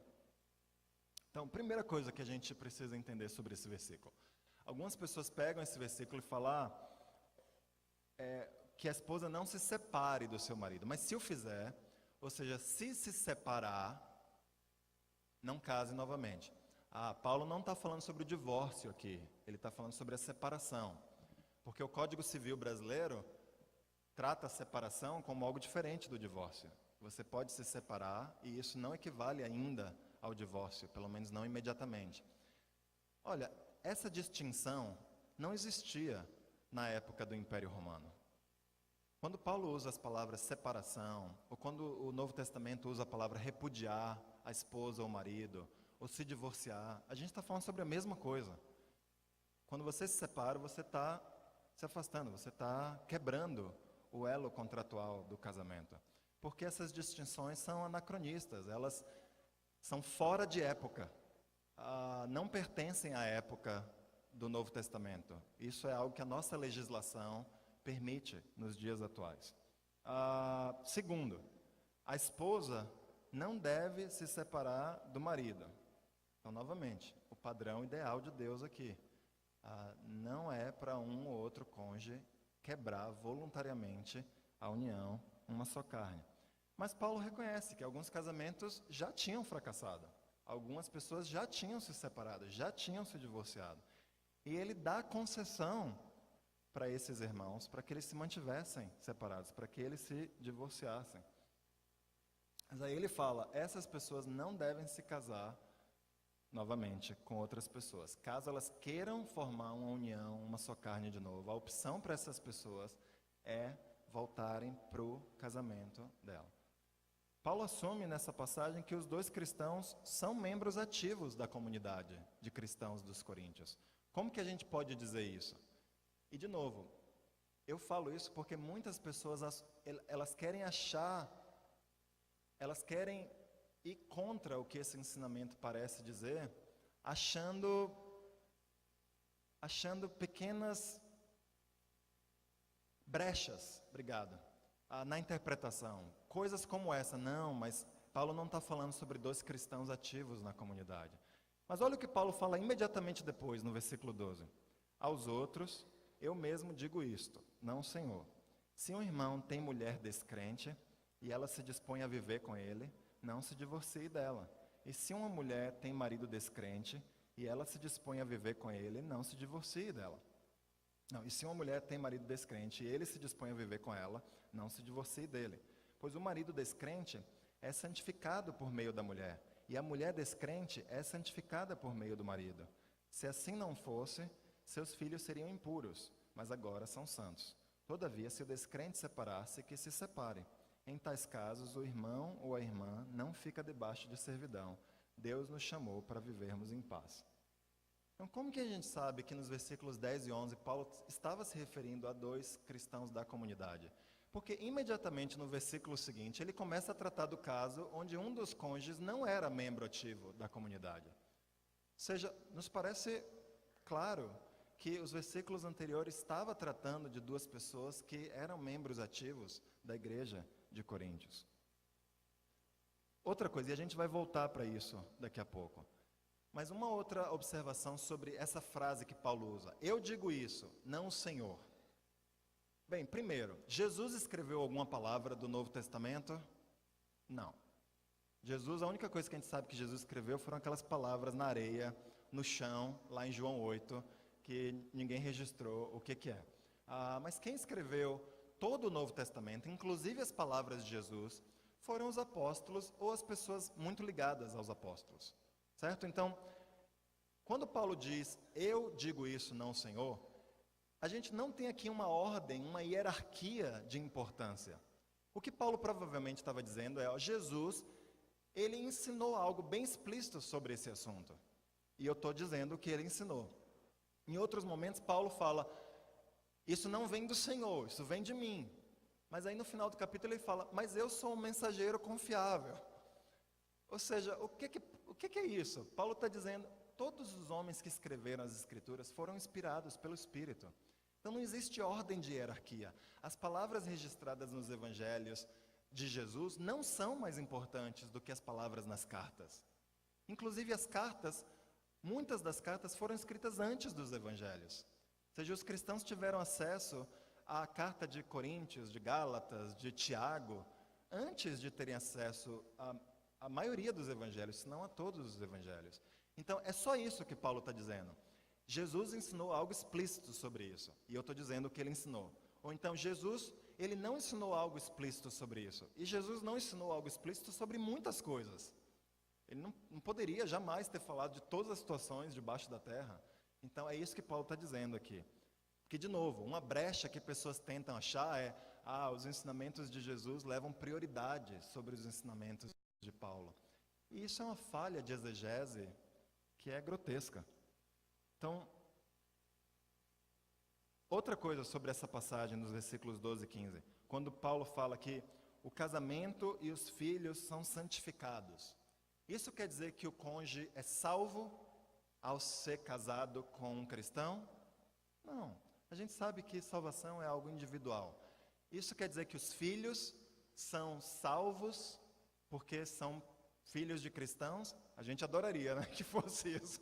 [SPEAKER 1] Então, primeira coisa que a gente precisa entender sobre esse versículo. Algumas pessoas pegam esse versículo e falam que a esposa não se separe do seu marido, mas se o fizer, ou seja, se separar, não case novamente. Paulo não está falando sobre o divórcio aqui, ele está falando sobre a separação, porque o Código Civil brasileiro trata a separação como algo diferente do divórcio. Você pode se separar e isso não equivale ainda ao divórcio, pelo menos não imediatamente. Olha, essa distinção não existia na época do Império Romano. Quando Paulo usa as palavras separação, ou quando o Novo Testamento usa a palavra repudiar a esposa ou o marido, ou se divorciar, a gente está falando sobre a mesma coisa. Quando você se separa, você está se afastando, você está quebrando o elo contratual do casamento. Porque essas distinções são anacronistas, elas são fora de época, não pertencem à época do Novo Testamento. Isso é algo que a nossa legislação permite nos dias atuais. Segundo, a esposa não deve se separar do marido. Então, novamente, o padrão ideal de Deus aqui não é para um ou outro cônjuge quebrar voluntariamente a união, uma só carne. Mas Paulo reconhece que alguns casamentos já tinham fracassado. Algumas pessoas já tinham se separado, já tinham se divorciado. E ele dá concessão para esses irmãos, para que eles se mantivessem separados, para que eles se divorciassem. Mas aí ele fala, essas pessoas não devem se casar novamente com outras pessoas. Caso elas queiram formar uma união, uma só carne de novo, a opção para essas pessoas é voltarem para o casamento dela. Paulo assume nessa passagem que os dois cristãos são membros ativos da comunidade de cristãos dos Coríntios. Como que a gente pode dizer isso? E de novo, eu falo isso porque muitas pessoas, elas querem ir contra o que esse ensinamento parece dizer, achando pequenas brechas, na interpretação. Coisas como essa, não, mas Paulo não está falando sobre dois cristãos ativos na comunidade. Mas olha o que Paulo fala imediatamente depois, no versículo 12. Aos outros, eu mesmo digo isto, não o Senhor. Se um irmão tem mulher descrente, e ela se dispõe a viver com ele, não se divorcie dela. E se uma mulher tem marido descrente, e ela se dispõe a viver com ele, não se divorcie dela. Não, e se uma mulher tem marido descrente, e ele se dispõe a viver com ela, não se divorcie dele. Pois o marido descrente é santificado por meio da mulher, e a mulher descrente é santificada por meio do marido. Se assim não fosse, seus filhos seriam impuros, mas agora são santos. Todavia, se o descrente separar-se, que se separe. Em tais casos, o irmão ou a irmã não fica debaixo de servidão. Deus nos chamou para vivermos em paz. Então, como que a gente sabe que nos versículos 10 e 11, Paulo estava se referindo a dois cristãos da comunidade? Porque imediatamente no versículo seguinte, ele começa a tratar do caso onde um dos cônjuges não era membro ativo da comunidade. Ou seja, nos parece claro que os versículos anteriores estavam tratando de duas pessoas que eram membros ativos da igreja de Coríntios. Outra coisa, e a gente vai voltar para isso daqui a pouco. Mas uma outra observação sobre essa frase que Paulo usa. Eu digo isso, não o Senhor. Bem, primeiro, Jesus escreveu alguma palavra do Novo Testamento? Não. Jesus, a única coisa que a gente sabe que Jesus escreveu foram aquelas palavras na areia, no chão, lá em João 8, que ninguém registrou o que é. Mas quem escreveu todo o Novo Testamento, inclusive as palavras de Jesus, foram os apóstolos ou as pessoas muito ligadas aos apóstolos. Certo? Então, quando Paulo diz, eu digo isso, não o Senhor, a gente não tem aqui uma ordem, uma hierarquia de importância. O que Paulo provavelmente estava dizendo é, Jesus, ele ensinou algo bem explícito sobre esse assunto. E eu estou dizendo o que ele ensinou. Em outros momentos, Paulo fala, isso não vem do Senhor, isso vem de mim. Mas aí no final do capítulo ele fala, mas eu sou um mensageiro confiável. Ou seja, o que é isso? Paulo está dizendo, todos os homens que escreveram as Escrituras foram inspirados pelo Espírito. Então não existe ordem de hierarquia. As palavras registradas nos evangelhos de Jesus não são mais importantes do que as palavras nas cartas. Inclusive as cartas, muitas das cartas foram escritas antes dos evangelhos. Ou seja, os cristãos tiveram acesso à carta de Coríntios, de Gálatas, de Tiago, antes de terem acesso à maioria dos evangelhos, se não a todos os evangelhos. Então, é só isso que Paulo está dizendo. Jesus ensinou algo explícito sobre isso, e eu estou dizendo o que ele ensinou. Ou então, Jesus, ele não ensinou algo explícito sobre isso. E Jesus não ensinou algo explícito sobre muitas coisas. Ele não poderia jamais ter falado de todas as situações debaixo da terra. Então, é isso que Paulo está dizendo aqui. Porque, de novo, uma brecha que pessoas tentam achar é, os ensinamentos de Jesus levam prioridade sobre os ensinamentos de Paulo. E isso é uma falha de exegese que é grotesca. Então, outra coisa sobre essa passagem nos versículos 12 e 15, quando Paulo fala que o casamento e os filhos são santificados. Isso quer dizer que o cônjuge é salvo ao ser casado com um cristão? Não. A gente sabe que salvação é algo individual. Isso quer dizer que os filhos são salvos porque são filhos de cristãos? A gente adoraria, né, que fosse isso.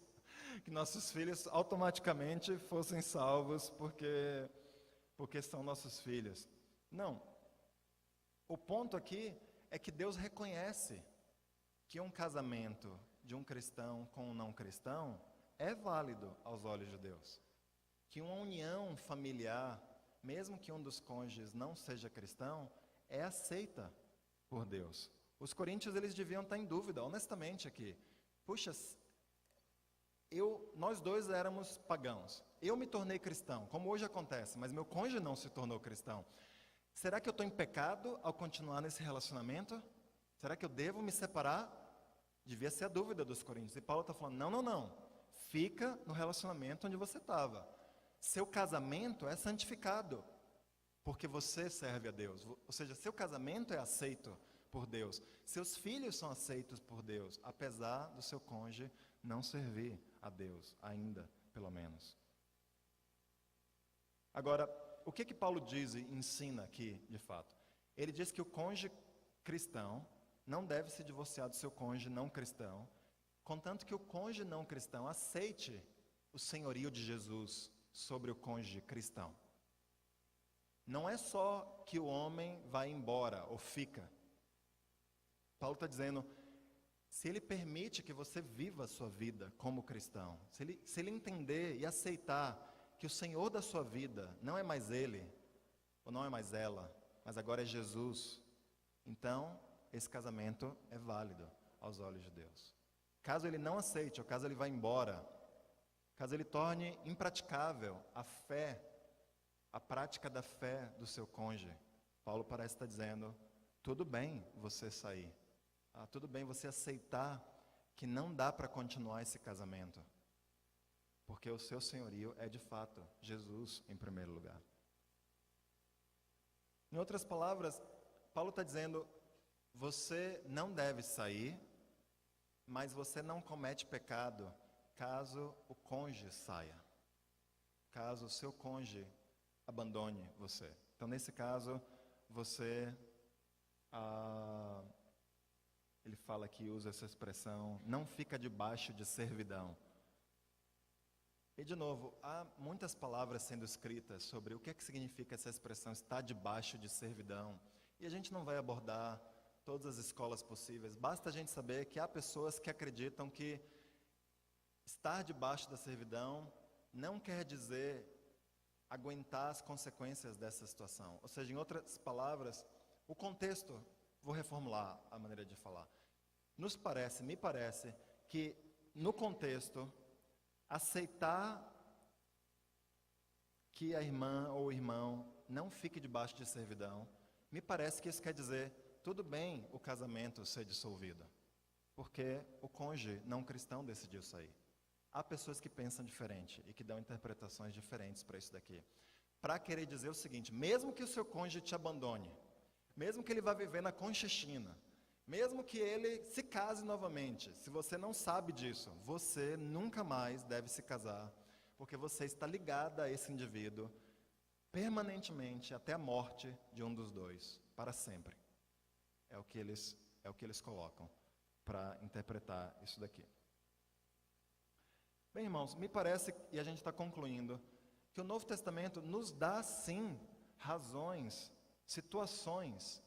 [SPEAKER 1] Que nossos filhos automaticamente fossem salvos porque são nossos filhos. Não. O ponto aqui é que Deus reconhece que um casamento de um cristão com um não cristão é válido aos olhos de Deus. Que uma união familiar, mesmo que um dos cônjuges não seja cristão, é aceita por Deus. Os coríntios, eles deviam estar em dúvida, honestamente aqui. Puxa, nós dois éramos pagãos. Eu me tornei cristão, como hoje acontece, mas meu cônjuge não se tornou cristão. Será que eu estou em pecado ao continuar nesse relacionamento? Será que eu devo me separar? Devia ser a dúvida dos coríntios. E Paulo está falando, não. Fica no relacionamento onde você estava. Seu casamento é santificado, porque você serve a Deus. Ou seja, seu casamento é aceito por Deus. Seus filhos são aceitos por Deus, apesar do seu cônjuge não servir a Deus, ainda, pelo menos. Agora, o que Paulo diz e ensina aqui, de fato? Ele diz que o cônjuge cristão não deve se divorciar do seu cônjuge não cristão, contanto que o cônjuge não cristão aceite o senhorio de Jesus sobre o cônjuge cristão. Não é só que o homem vai embora ou fica. Paulo está dizendo, se ele permite que você viva a sua vida como cristão, se ele entender e aceitar que o Senhor da sua vida não é mais ele, ou não é mais ela, mas agora é Jesus, então esse casamento é válido aos olhos de Deus. Caso ele não aceite, ou caso ele vá embora, caso ele torne impraticável a fé, a prática da fé do seu cônjuge, Paulo parece estar dizendo, tudo bem você sair, tudo bem você aceitar que não dá para continuar esse casamento, porque o seu senhorio é de fato Jesus em primeiro lugar. Em outras palavras, Paulo está dizendo, você não deve sair, mas você não comete pecado caso o cônjuge saia, caso o seu cônjuge abandone você. Então, nesse caso, você, ele fala aqui, usa essa expressão, não fica debaixo de servidão. E, de novo, há muitas palavras sendo escritas sobre o que é que significa essa expressão, estar debaixo de servidão. E a gente não vai abordar todas as escolas possíveis. Basta a gente saber que há pessoas que acreditam que estar debaixo da servidão não quer dizer aguentar as consequências dessa situação. Ou seja, em outras palavras, o contexto, vou reformular a maneira de falar. Me parece que no contexto, aceitar que a irmã ou o irmão não fique debaixo de servidão, me parece que isso quer dizer, tudo bem o casamento ser dissolvido, porque o cônjuge não cristão decidiu sair. Há pessoas que pensam diferente e que dão interpretações diferentes para isso daqui. Para querer dizer o seguinte, mesmo que o seu cônjuge te abandone, mesmo que ele vá viver na Conchechina, mesmo que ele se case novamente, se você não sabe disso, você nunca mais deve se casar, porque você está ligada a esse indivíduo permanentemente até a morte de um dos dois, para sempre. É o que eles colocam para interpretar isso daqui. Bem, irmãos, me parece, e a gente está concluindo, que o Novo Testamento nos dá, sim, razões, situações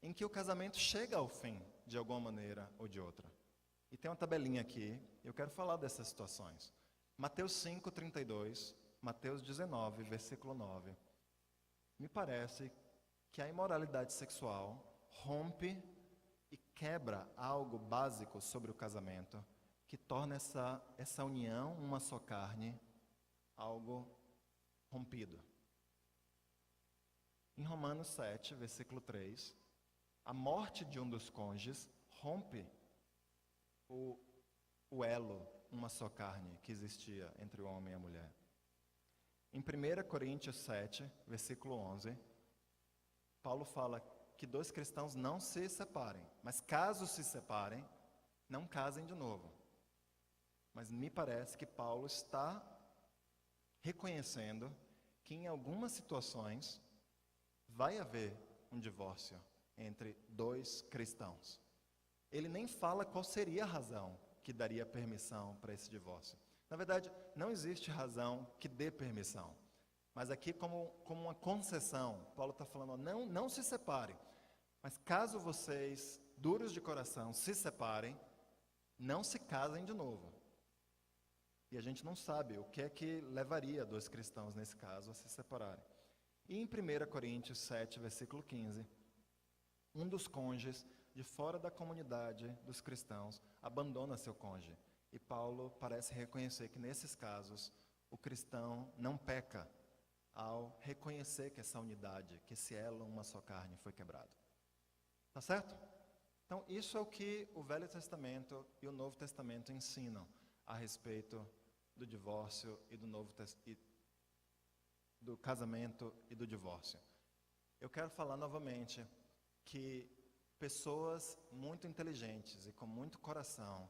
[SPEAKER 1] em que o casamento chega ao fim, de alguma maneira ou de outra. E tem uma tabelinha aqui, eu quero falar dessas situações. Mateus 5:32, Mateus 19, versículo 9. Me parece que a imoralidade sexual rompe e quebra algo básico sobre o casamento, que torna essa união, uma só carne, algo rompido. Em Romanos 7, versículo 3, a morte de um dos cônjuges rompe o elo, uma só carne, que existia entre o homem e a mulher. Em 1 Coríntios 7, versículo 11, Paulo fala que dois cristãos não se separem, mas caso se separem, não casem de novo. Mas me parece que Paulo está reconhecendo que em algumas situações vai haver um divórcio entre dois cristãos. Ele nem fala qual seria a razão que daria permissão para esse divórcio. Na verdade, não existe razão que dê permissão. Mas aqui, como uma concessão, Paulo está falando, não se separem. Mas caso vocês, duros de coração, se separem, não se casem de novo. E a gente não sabe o que é que levaria dois cristãos, nesse caso, a se separarem. E em 1 Coríntios 7, versículo 15, um dos cônjuges, de fora da comunidade dos cristãos, abandona seu cônjuge. E Paulo parece reconhecer que, nesses casos, o cristão não peca ao reconhecer que essa unidade, que esse elo, uma só carne, foi quebrado. Tá certo? Então, isso é o que o Velho Testamento e o Novo Testamento ensinam a respeito do divórcio e do casamento e do divórcio. Eu quero falar novamente que pessoas muito inteligentes e com muito coração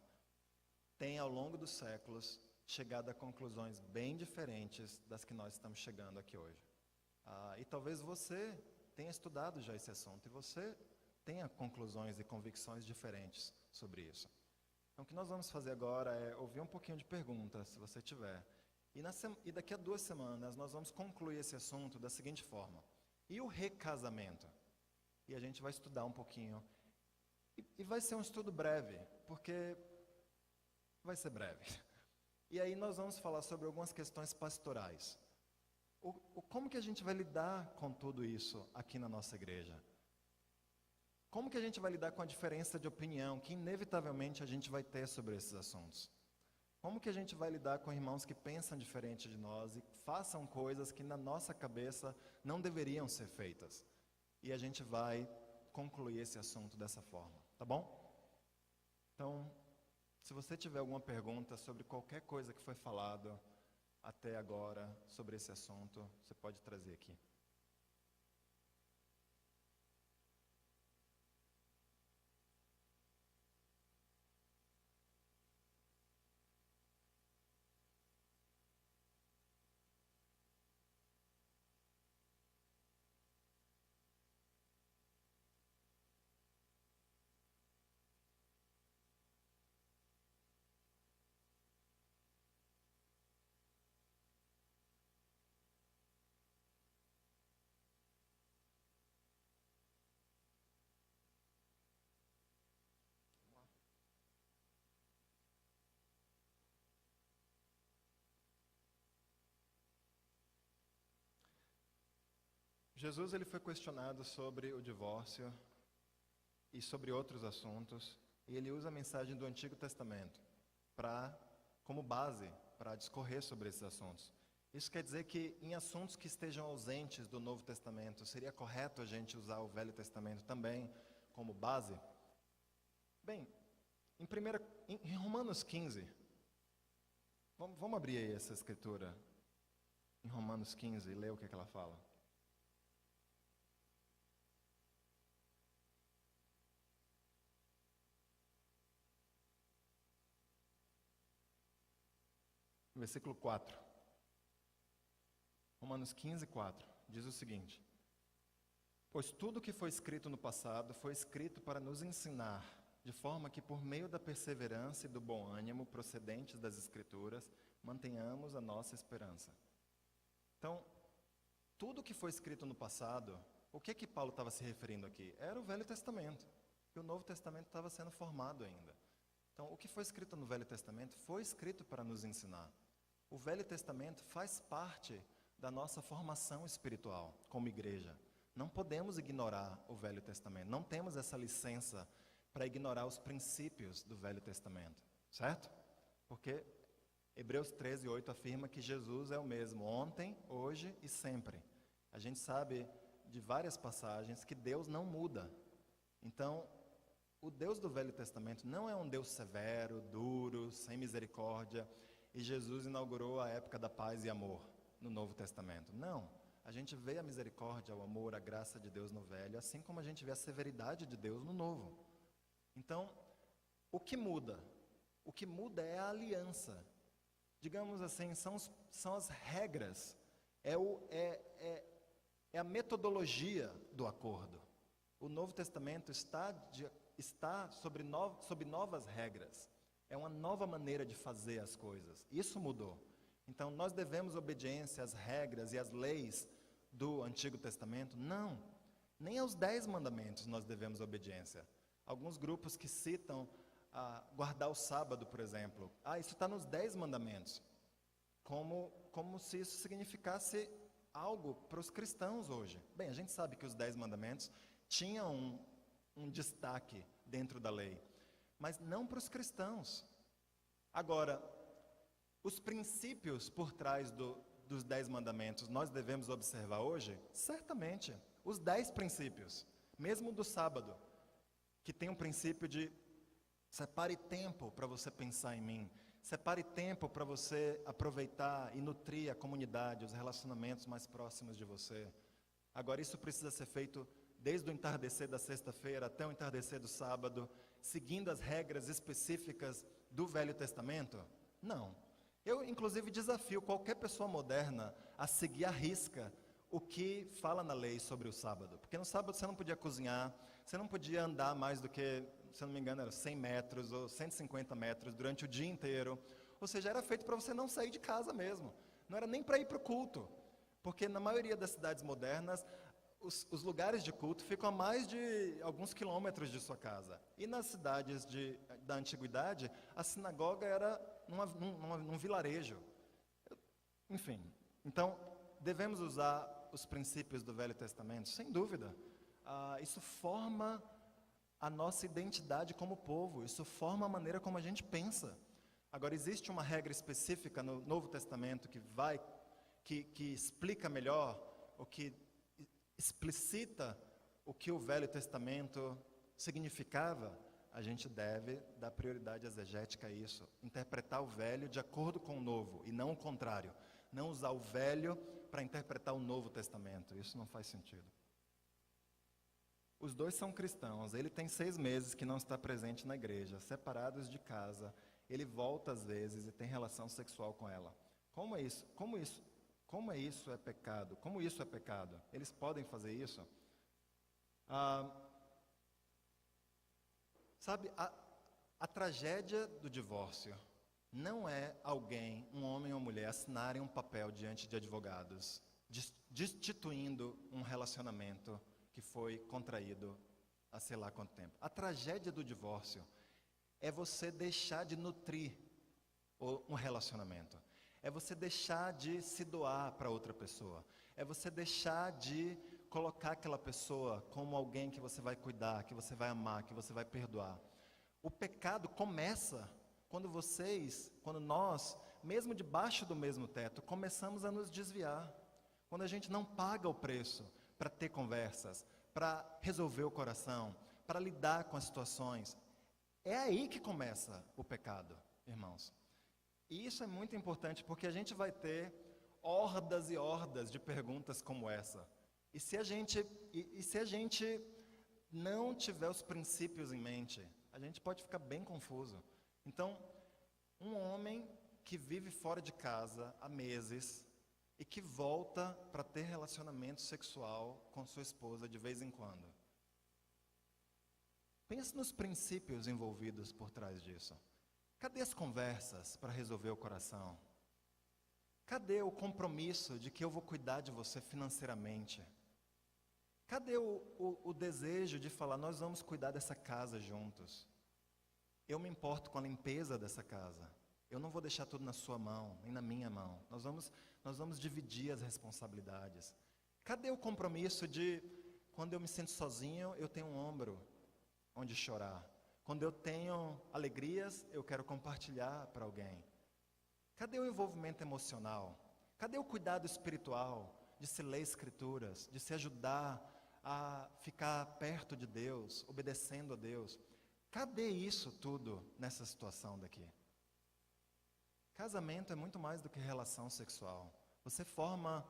[SPEAKER 1] têm, ao longo dos séculos, chegado a conclusões bem diferentes das que nós estamos chegando aqui hoje. E talvez você tenha estudado já esse assunto e você tenha conclusões e convicções diferentes sobre isso. Então, o que nós vamos fazer agora é ouvir um pouquinho de perguntas, se você tiver. E daqui a 2 semanas nós vamos concluir esse assunto da seguinte forma: e o recasamento? E a gente vai estudar um pouquinho. E vai ser um estudo breve, porque vai ser breve. E aí nós vamos falar sobre algumas questões pastorais. Como que a gente vai lidar com tudo isso aqui na nossa igreja? Como que a gente vai lidar com a diferença de opinião que inevitavelmente a gente vai ter sobre esses assuntos? Como que a gente vai lidar com irmãos que pensam diferente de nós e façam coisas que na nossa cabeça não deveriam ser feitas? E a gente vai concluir esse assunto dessa forma, tá bom? Então, se você tiver alguma pergunta sobre qualquer coisa que foi falado até agora sobre esse assunto, você pode trazer aqui. Jesus ele foi questionado sobre o divórcio e sobre outros assuntos, e ele usa a mensagem do Antigo Testamento como base para discorrer sobre esses assuntos. Isso quer dizer que em assuntos que estejam ausentes do Novo Testamento, seria correto a gente usar o Velho Testamento também como base? Bem, em Romanos 15, vamos abrir aí essa escritura, em Romanos 15, e ler o que ela fala. Versículo 4. Romanos 15, 4. Diz o seguinte: pois tudo que foi escrito no passado foi escrito para nos ensinar, de forma que por meio da perseverança e do bom ânimo procedentes das Escrituras, mantenhamos a nossa esperança. Então, tudo que foi escrito no passado, o que Paulo estava se referindo aqui? Era o Velho Testamento. E o Novo Testamento estava sendo formado ainda. Então, o que foi escrito no Velho Testamento foi escrito para nos ensinar. O Velho Testamento faz parte da nossa formação espiritual como igreja. Não podemos ignorar o Velho Testamento. Não temos essa licença para ignorar os princípios do Velho Testamento. Certo? Porque Hebreus 13, 8 afirma que Jesus é o mesmo ontem, hoje e sempre. A gente sabe de várias passagens que Deus não muda. Então, o Deus do Velho Testamento não é um Deus severo, duro, sem misericórdia, e Jesus inaugurou a época da paz e amor no Novo Testamento. Não, a gente vê a misericórdia, o amor, a graça de Deus no Velho, assim como a gente vê a severidade de Deus no Novo. Então, o que muda? O que muda é a aliança. Digamos assim, são as regras, é a metodologia do acordo. O Novo Testamento está sob novas regras. É uma nova maneira de fazer as coisas. Isso mudou. Então, nós devemos obediência às regras e às leis do Antigo Testamento? Não. Nem aos 10 mandamentos nós devemos obediência. Alguns grupos que citam guardar o sábado, por exemplo. Isso está nos 10 mandamentos. Como se isso significasse algo para os cristãos hoje. Bem, a gente sabe que os 10 mandamentos tinham um destaque dentro da lei, mas não para os cristãos. Agora, os princípios por trás dos 10 mandamentos nós devemos observar hoje? Certamente, os 10 princípios, mesmo do sábado. que tem um princípio de separe tempo para você pensar em mim. Separe tempo para você aproveitar e nutrir a comunidade, os relacionamentos mais próximos de você. Agora, isso precisa ser feito desde o entardecer da sexta-feira até o entardecer do sábado, seguindo as regras específicas do Velho Testamento? Não. Eu, inclusive, desafio qualquer pessoa moderna a seguir à risca o que fala na lei sobre o sábado. Porque no sábado você não podia cozinhar, você não podia andar mais do que, se eu não me engano, era 100 metros ou 150 metros durante o dia inteiro. Ou seja, era feito para você não sair de casa mesmo. Não era nem para ir para o culto. Porque na maioria das cidades modernas, os lugares de culto ficam a mais de alguns quilômetros de sua casa. E nas cidades da antiguidade, a sinagoga era num vilarejo. Enfim, então, devemos usar os princípios do Velho Testamento? Sem dúvida. Isso forma a nossa identidade como povo, isso forma a maneira como a gente pensa. Agora, existe uma regra específica no Novo Testamento que explica melhor, ou que explicita o que o Velho Testamento significava. A gente deve dar prioridade exegética a isso, interpretar o Velho de acordo com o Novo, e não o contrário. Não usar o Velho para interpretar o Novo Testamento, isso não faz sentido. Os dois são cristãos, ele tem 6 meses que não está presente na igreja, separados de casa, ele volta às vezes e tem relação sexual com ela. Como isso é pecado? Como isso é pecado? Eles podem fazer isso? Sabe, a tragédia do divórcio não é alguém, um homem ou mulher, assinarem um papel diante de advogados, destituindo um relacionamento que foi contraído há sei lá quanto tempo. A tragédia do divórcio é você deixar de nutrir um relacionamento. É você deixar de se doar para outra pessoa. É você deixar de colocar aquela pessoa como alguém que você vai cuidar, que você vai amar, que você vai perdoar. O pecado começa quando nós, mesmo debaixo do mesmo teto, começamos a nos desviar. Quando a gente não paga o preço para ter conversas, para resolver o coração, para lidar com as situações. É aí que começa o pecado, irmãos. E isso é muito importante, porque a gente vai ter hordas e hordas de perguntas como essa. E se a gente não tiver os princípios em mente, a gente pode ficar bem confuso. Então, um homem que vive fora de casa há meses e que volta para ter relacionamento sexual com sua esposa de vez em quando. Pense nos princípios envolvidos por trás disso. Cadê as conversas para resolver o coração? Cadê o compromisso de que eu vou cuidar de você financeiramente? Cadê o desejo de falar, nós vamos cuidar dessa casa juntos? Eu me importo com a limpeza dessa casa. Eu não vou deixar tudo na sua mão, nem na minha mão. Nós vamos dividir as responsabilidades. Cadê o compromisso de, quando eu me sinto sozinho, eu tenho um ombro onde chorar? Quando eu tenho alegrias, eu quero compartilhar para alguém. Cadê o envolvimento emocional? Cadê o cuidado espiritual de se ler escrituras, de se ajudar a ficar perto de Deus, obedecendo a Deus? Cadê isso tudo nessa situação daqui? Casamento é muito mais do que relação sexual. Você forma,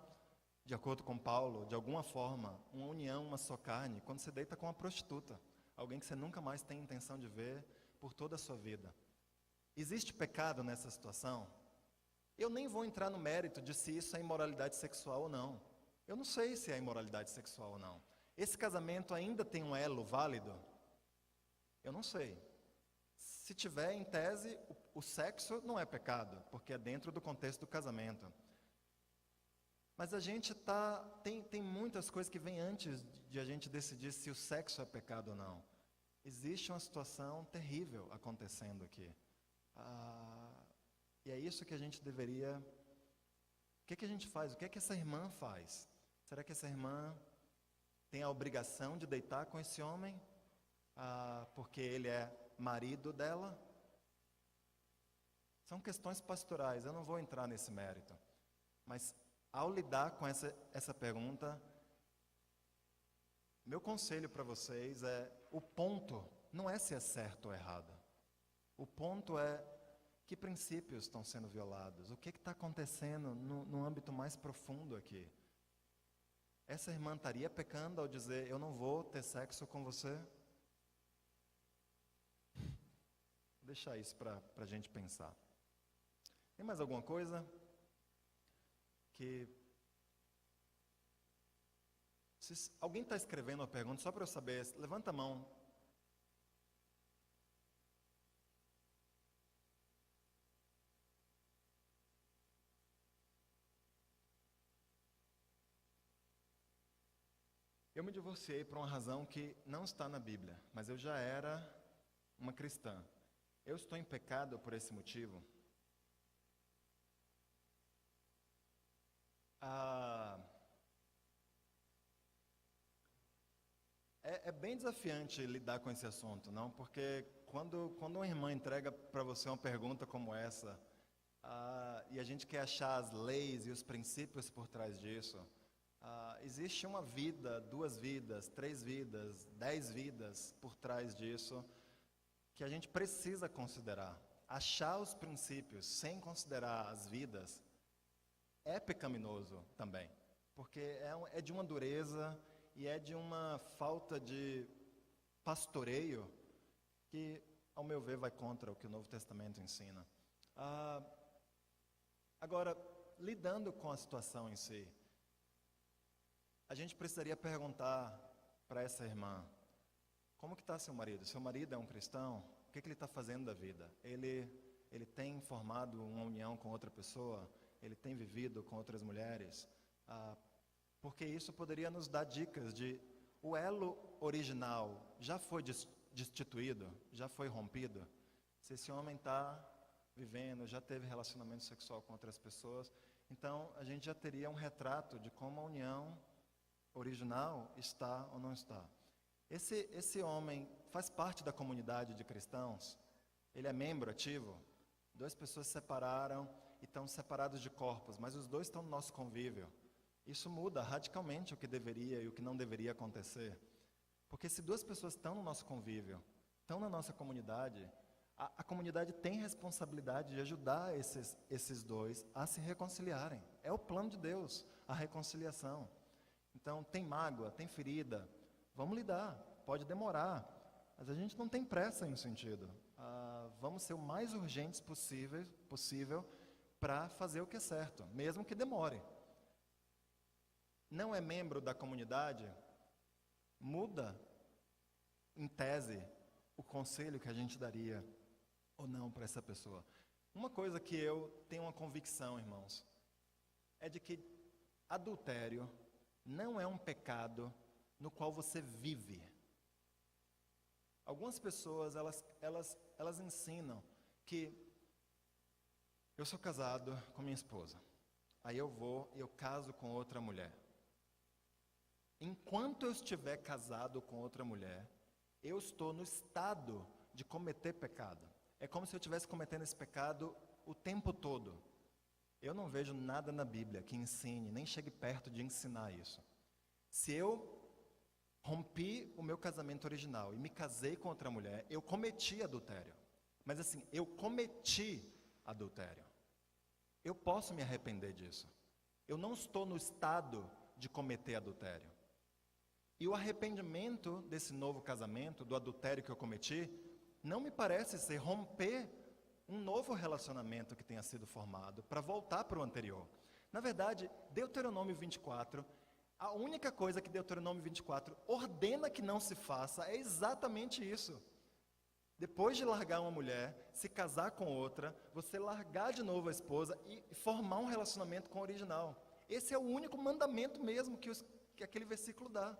[SPEAKER 1] de acordo com Paulo, de alguma forma, uma união, uma só carne, quando você deita com uma prostituta. Alguém que você nunca mais tem intenção de ver por toda a sua vida. Existe pecado nessa situação? Eu nem vou entrar no mérito de se isso é imoralidade sexual ou não. Eu não sei se é imoralidade sexual ou não. Esse casamento ainda tem um elo válido? Eu não sei. Se tiver, em tese, o sexo não é pecado, porque é dentro do contexto do casamento. Mas a gente tem muitas coisas que vêm antes de a gente decidir se o sexo é pecado ou não. Existe uma situação terrível acontecendo aqui. E é isso que a gente deveria... O que a gente faz? O que essa irmã faz? Será que essa irmã tem a obrigação de deitar com esse homem? Porque ele é marido dela? São questões pastorais, eu não vou entrar nesse mérito. Mas, ao lidar com essa pergunta, meu conselho para vocês é o ponto não é se é certo ou errado. O ponto é que princípios estão sendo violados, o que está acontecendo no âmbito mais profundo aqui. Essa irmã estaria pecando ao dizer, eu não vou ter sexo com você? Vou deixar isso para a gente pensar. Tem mais alguma coisa que... Se alguém está escrevendo uma pergunta, só para eu saber, levanta a mão. Eu me divorciei por uma razão que não está na Bíblia, mas eu já era uma cristã. Eu estou em pecado por esse motivo? É bem desafiante lidar com esse assunto, não? Porque quando uma irmã entrega para você uma pergunta como essa, e a gente quer achar as leis e os princípios por trás disso, existe uma vida, 2 vidas, 3 vidas, 10 vidas por trás disso, que a gente precisa considerar. Achar os princípios sem considerar as vidas é pecaminoso também, porque é de uma dureza e é de uma falta de pastoreio que, ao meu ver, vai contra o que o Novo Testamento ensina. Agora, lidando com a situação em si, a gente precisaria perguntar para essa irmã, como que está seu marido? Seu marido é um cristão? O que ele está fazendo da vida? Ele tem formado uma união com outra pessoa? Ele tem vivido com outras mulheres? Porque isso poderia nos dar dicas de o elo original já foi destituído, já foi rompido. Se esse homem está vivendo, já teve relacionamento sexual com outras pessoas, então a gente já teria um retrato de como a união original está ou não está. Esse homem faz parte da comunidade de cristãos? Ele é membro ativo? 2 pessoas se separaram e estão separados de corpos, mas os 2 estão no nosso convívio. Isso muda radicalmente o que deveria e o que não deveria acontecer. Porque se 2 pessoas estão no nosso convívio, estão na nossa comunidade, a comunidade tem responsabilidade de ajudar esses 2 a se reconciliarem. É o plano de Deus, a reconciliação. Então, tem mágoa, tem ferida, vamos lidar, pode demorar, mas a gente não tem pressa em um sentido. Vamos ser o mais urgentes possível para fazer o que é certo, mesmo que demore. Não é membro da comunidade, muda, em tese, o conselho que a gente daria ou não para essa pessoa. Uma coisa que eu tenho uma convicção, irmãos, é de que adultério não é um pecado no qual você vive. Algumas pessoas, elas ensinam que eu sou casado com minha esposa, aí eu caso com outra mulher. Enquanto eu estiver casado com outra mulher, eu estou no estado de cometer pecado. É como se eu estivesse cometendo esse pecado o tempo todo. Eu não vejo nada na Bíblia que ensine, nem chegue perto de ensinar isso. Se eu rompi o meu casamento original e me casei com outra mulher, eu cometi adultério. Mas assim, eu cometi adultério. Eu posso me arrepender disso. Eu não estou no estado de cometer adultério. E o arrependimento desse novo casamento, do adultério que eu cometi, não me parece ser romper um novo relacionamento que tenha sido formado para voltar para o anterior. Na verdade, Deuteronômio 24, a única coisa que Deuteronômio 24 ordena que não se faça é exatamente isso. Depois de largar uma mulher, se casar com outra, você largar de novo a esposa e formar um relacionamento com a original. Esse é o único mandamento mesmo que aquele versículo dá.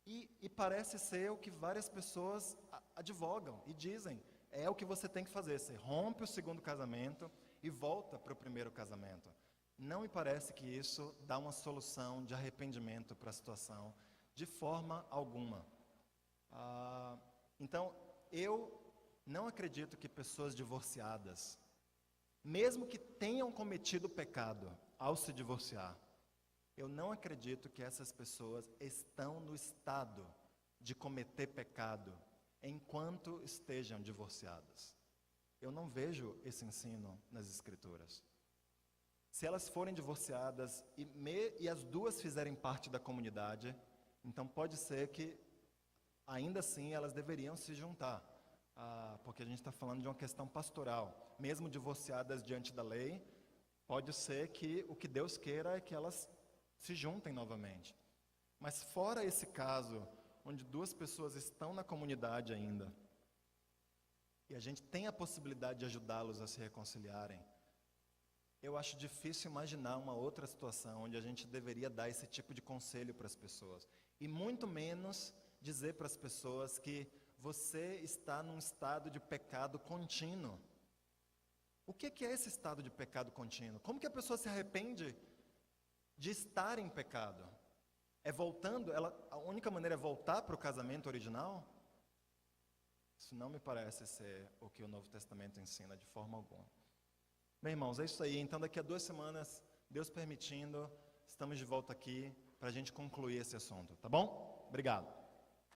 [SPEAKER 1] E parece ser o que várias pessoas advogam e dizem. É o que você tem que fazer. Você rompe o segundo casamento e volta para o primeiro casamento. Não me parece que isso dá uma solução de arrependimento para a situação, de forma alguma. Então, eu não acredito que pessoas divorciadas, mesmo que tenham cometido pecado ao se divorciar, eu não acredito que essas pessoas estão no estado de cometer pecado enquanto estejam divorciadas. Eu não vejo esse ensino nas Escrituras. Se elas forem divorciadas e as duas fizerem parte da comunidade, então pode ser que, ainda assim, elas deveriam se juntar. Porque a gente está falando de uma questão pastoral. Mesmo divorciadas diante da lei, pode ser que o que Deus queira é que elas se juntem novamente. Mas fora esse caso, onde duas pessoas estão na comunidade ainda, e a gente tem a possibilidade de ajudá-los a se reconciliarem, eu acho difícil imaginar uma outra situação onde a gente deveria dar esse tipo de conselho para as pessoas. E muito menos dizer para as pessoas que você está num estado de pecado contínuo. O que é esse estado de pecado contínuo? Como que a pessoa se arrepende de estar em pecado? É voltando? A única maneira é voltar para o casamento original? Isso não me parece ser o que o Novo Testamento ensina de forma alguma. Bem, irmãos, é isso aí. Então, daqui a 2 semanas, Deus permitindo, estamos de volta aqui para a gente concluir esse assunto, tá bom? Obrigado.